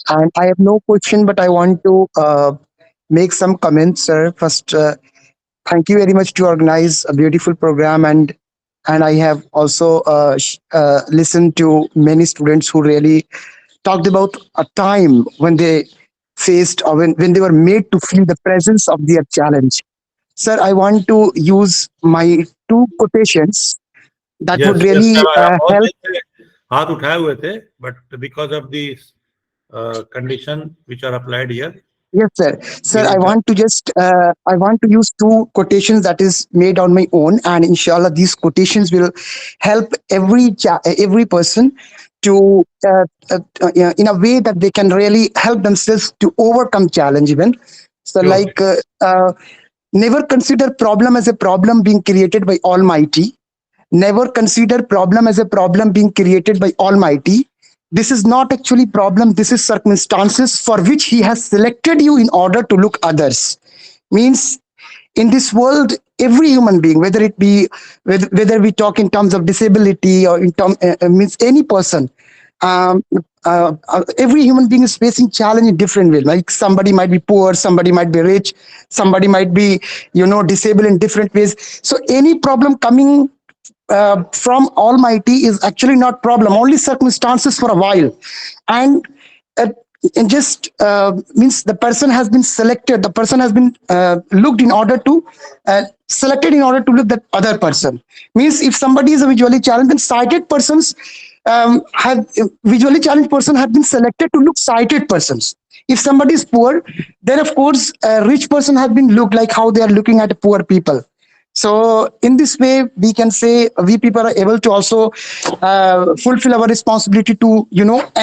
And I have no question, but I want to make some comments, sir. First, thank you very much to organize a beautiful program, and I have also listened to many students who really talked about a time when they faced or when they were made to feel the presence of their challenge. Sir, I want to use my two quotations that would Yes, really sir. बहुत help. दिन से हाथ उठाए हुए थे, but because of the condition which are applied here. Yes, sir. Sir, will I want to just I want to use two quotations that is made on my own, and inshallah, these quotations will help every person to yeah, in a way that they can really help themselves to overcome challenge. Even so, Sure. like never consider problem as a problem being created by Almighty. Never consider problem as a problem being created by Almighty. This is not actually problem. This is circumstances for which He has selected you in order to look others. Means in this world, every human being, whether it be whether we talk in terms of disability or in term means any person, every human being is facing challenge in different ways. Like somebody might be poor, somebody might be rich, somebody might be disabled in different ways. So any problem coming from Almighty is actually not problem, only circumstances for a while. And just means the person has been selected, the person has been looked in order to selected in order to look that other person. Means if somebody is a visually challenged, then sighted persons have visually challenged person have been selected to look sighted persons. If somebody is poor, then of course a rich person has been looked like how they are looking at poor people. So in this way, we can say we people are able to also fulfill our responsibility to,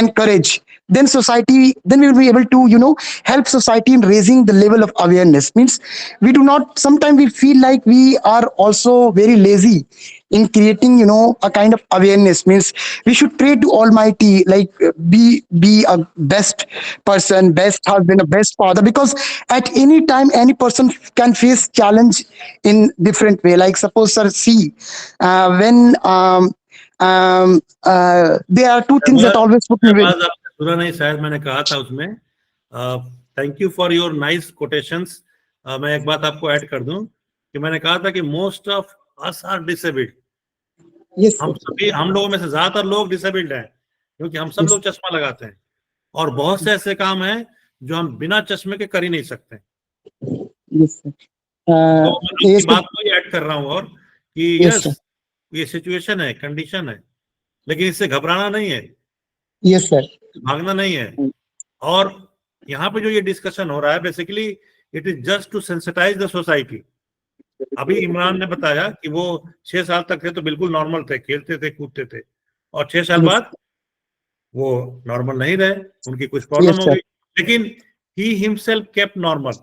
encourage. Then society, then we will be able to, help society in raising the level of awareness. Means we do not, sometimes we feel like we are also very lazy in creating, a kind of awareness. Means we should pray to Almighty, like be a best person, best husband, a best father, because at any time any person can face challenge in different way. Like suppose, sir, see, when there are two things that always put me with. Shahbaz आपने सुना नहीं, शायद मैंने कहा था उसमें। Thank you for your nice quotations. मैं एक बात आपको ऐड कर दूं कि मैंने कहा था कि most of us are disabled. Yes, हम लोगों में से ज्यादातर लोग डिसेबल्ड हैं, क्योंकि हम सब लोग चश्मा लगाते हैं, और बहुत से ऐसे काम हैं जो हम बिना चश्मे के कर ही नहीं सकते। yes, sir. तो मैं yes, आपकी बात को ही ऐड कर रहा हूँ, और कि Yes, यस, sir. ये सिचुएशन है, कंडीशन है, लेकिन इससे घबराना नहीं है, Yes, sir. भागना नहीं है। और यहाँ पे जो ये डिस्कशन हो रहा है, basically it is just to sensitise the society. अभी इमरान ने बताया कि वो 6 साल तक थे तो बिल्कुल नॉर्मल थे, खेलते थे, कूदते थे, और 6 साल Yes. बाद वो नॉर्मल नहीं रहे, उनकी कुछ प्रॉब्लम Yes, हो sir. गई, लेकिन ही हिमसेल्फ केप्ट नॉर्मल।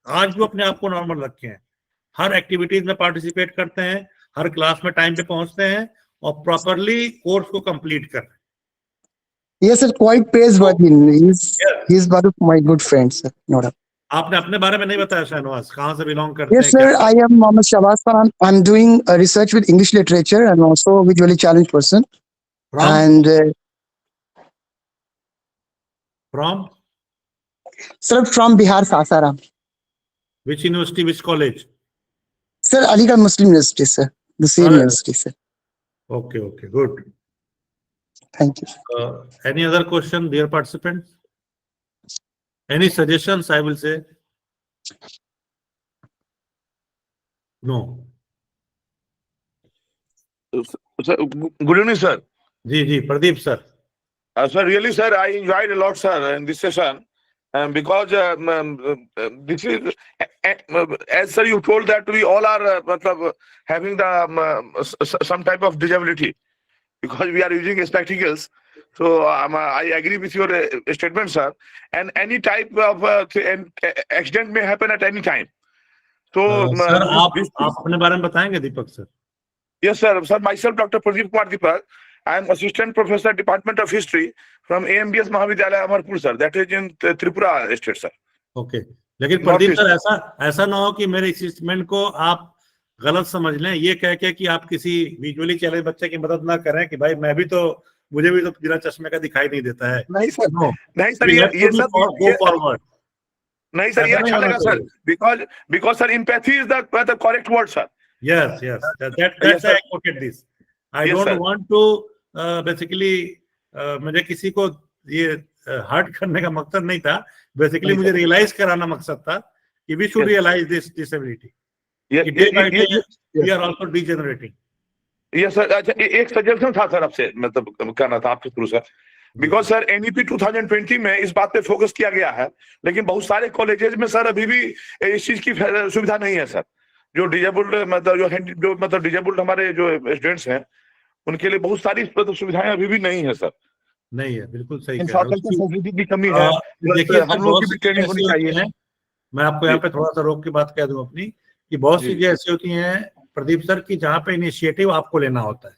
आज भी अपने आप को नॉर्मल रखे हैं, हर एक्टिविटीज में पार्टिसिपेट करते हैं, हर क्लास में टाइम पे पहुंचते हैं, और प्रॉपरली कोर्स को कंप्लीट कर रहे हैं। Yes, sir. Quite praiseworthy. He's one of my good friends, sir. No doubt. आपने अपने बारे में नहीं बताया शहनवाज, कहाँ से बिलोंग करते Yes, हैं, sir. क्या? I am Mohammed Shahbaz Khan. I'm doing research with English literature and also visually challenged person. From? And From sir, from Bihar, Sasaram. which university, which college? Sir, Aligarh Muslim University, sir. The same Alright. university, sir. Okay, okay, good. Thank you. Any other question, dear participants? Any suggestions, I will say? No. Sir, good evening, sir. Ji, Pradeep sir. Sir, really, sir, I enjoyed a lot, sir, in this session, because this is, as sir, you told that we all are having the some type of disability, because we are using spectacles. So I agree with your statement, sir. And any type of accident may happen at any time. So, sir, आप अपने बारे में बताएंगे दीपक sir? Yes, sir. Sir, myself, Dr. Pradeep Kumar Dept. I am Assistant Professor, Department of History from AMBS Mahavidyalaya Amarpur, sir. That is in Tripura State, sir. Okay. लेकिन Pradeep sir, ऐसा ना हो कि मेरे इस स्टेटमेंट को आप गलत समझ लें, ये कह के कि आप किसी विजुअली चैलेंज बच्चे की मदद ना करें कि भाई मुझे भी तो बिना चश्मे का दिखाई नहीं देता है। नहीं सर, No. नहीं सर, ये सब go forward. नहीं सर, ये अच्छा लगा sir, because sir, empathy is the correct word, sir. Yes. That's why I quoted this. I don't want to basically मुझे किसी को ये हर्ट करने का मकसद नहीं था, बेसिकली मुझे रियलाइज कराना मकसद था कि we should realize this disability. Day by day we are also degenerating. Yes sir, अच्छा एक सजेशन था सर आपसे, मतलब करना था आपके through sir, because sir NEP 2020 में इस बात पे फोकस किया गया है, लेकिन बहुत सारे कॉलेजेस में सर अभी भी इस चीज की सुविधा नहीं है सर। जो डिजेबल्ड मतलब डिजेबल्ड हमारे जो स्टूडेंट्स हैं उनके लिए बहुत सारी सुविधाएं अभी भी नहीं है सर। नहीं है, बिल्कुल सही कह रहे हैं, की कमी है। देखिए हम लोग की भी ट्रेनिंग होनी चाहिए। मैं आपको यहाँ पे थोड़ा सा रोक की बात कह दूं अपनी, कि बहुत सी चीजें ऐसी होती हैं प्रदीप सर की जहाँ पे इनिशिएटिव आपको लेना होता है,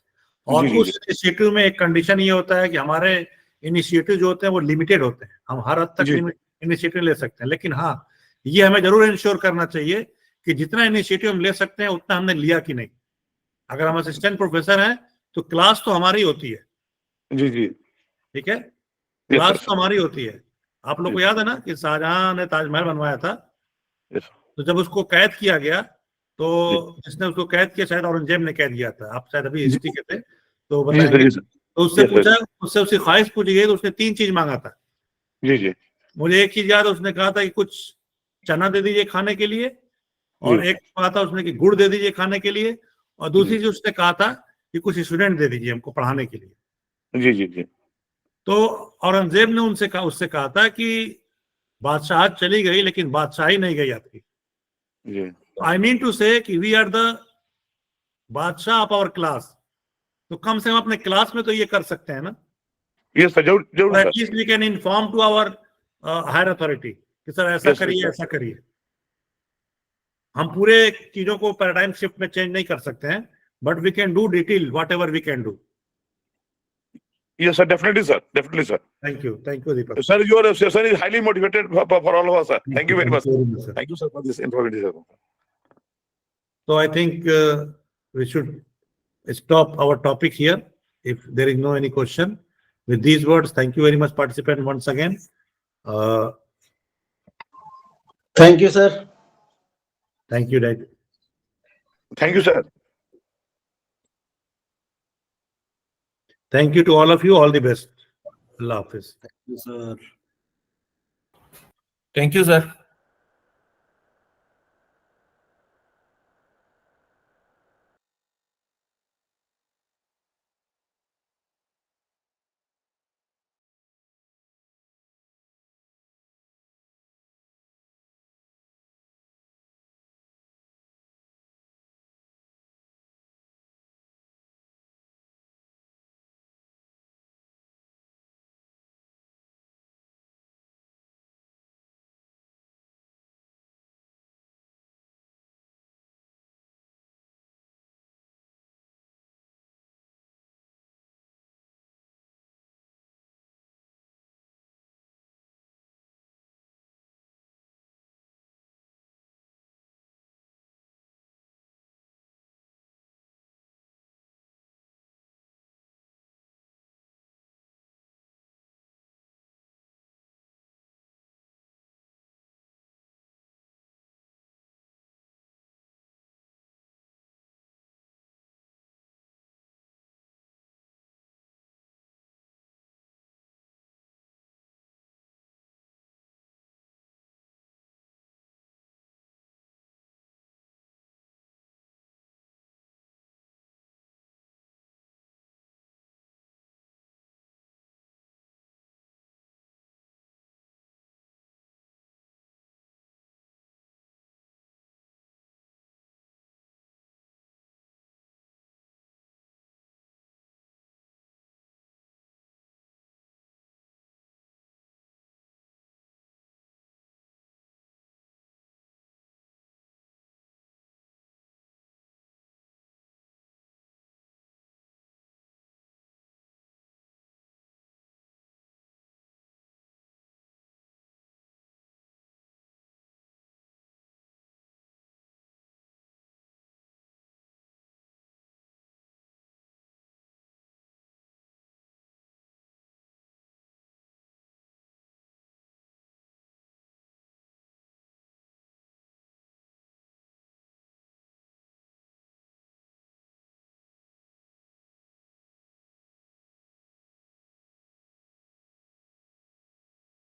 और उस इनिशिएटिव में एक कंडीशन ये होता है कि हमारे इनिशिएटिव जो होते हैं वो लिमिटेड होते हैं, हम हर हद तक इनिशिएटिव ले सकते हैं, लेकिन हाँ ये हमें जरूर इंश्योर करना चाहिए कि जितना इनिशिएटिव हम ले सकते हैं उतना हमने लिया कि नहीं। अगर हम असिस्टेंट प्रोफेसर हैं तो क्लास तो हमारी होती है, जी ठीक है, क्लास तो हमारी होती है। आप लोग को याद है ना कि शाहजहां ने ताजमहल बनवाया था, तो जब उसको कैद किया गया तो जिसने उसको कैद किया शायद औरंगजेब ने कैद किया था, आप शायद अभी हिस्ट्री के थे तो बताएंगे। तो उससे पूछा, उससे उसकी ख्वाहिश पूछी गई तो उसने 3 चीज मांगा था। जी मुझे एक चीज याद है, उसने कहा था कि कुछ चना दे दीजिए खाने के लिए, और एक कहा था उसने कि गुड़ दे दीजिए खाने के लिए, और दूसरी चीज उसने कहा था कि कुछ स्टूडेंट दे दीजिए हमको पढ़ाने के लिए। जी तो औरंगजेब ने उससे कहा था कि बादशाहत चली गई लेकिन बादशाही नहीं गई आपकी। आई मीन टू से कि वी आर द बादशाह ऑफ आवर क्लास, तो कम से कम अपने क्लास में तो ये कर सकते हैं ना। यस सर, जरूर जरूर सर। At least we can inform to our higher authority कि सर ऐसा Yes, करिए, yes, sir. ऐसा करिए। हम पूरे चीजों को पैराडाइम शिफ्ट में चेंज नहीं कर सकते हैं, but we can do detail whatever we can do. Yes sir, definitely sir, definitely sir. Thank you Deepak. Sir, your session is highly motivated for all of us, sir. Thank you very much. very much, sir. Thank you sir for this information. So I think we should stop our topic here if there is no any question. With these words, thank you very much, participant, once again. Thank you, sir. Thank you, Dad. Thank you sir. Thank you to all of you. All the best. Allah Hafiz. Yes, sir. Thank you, sir.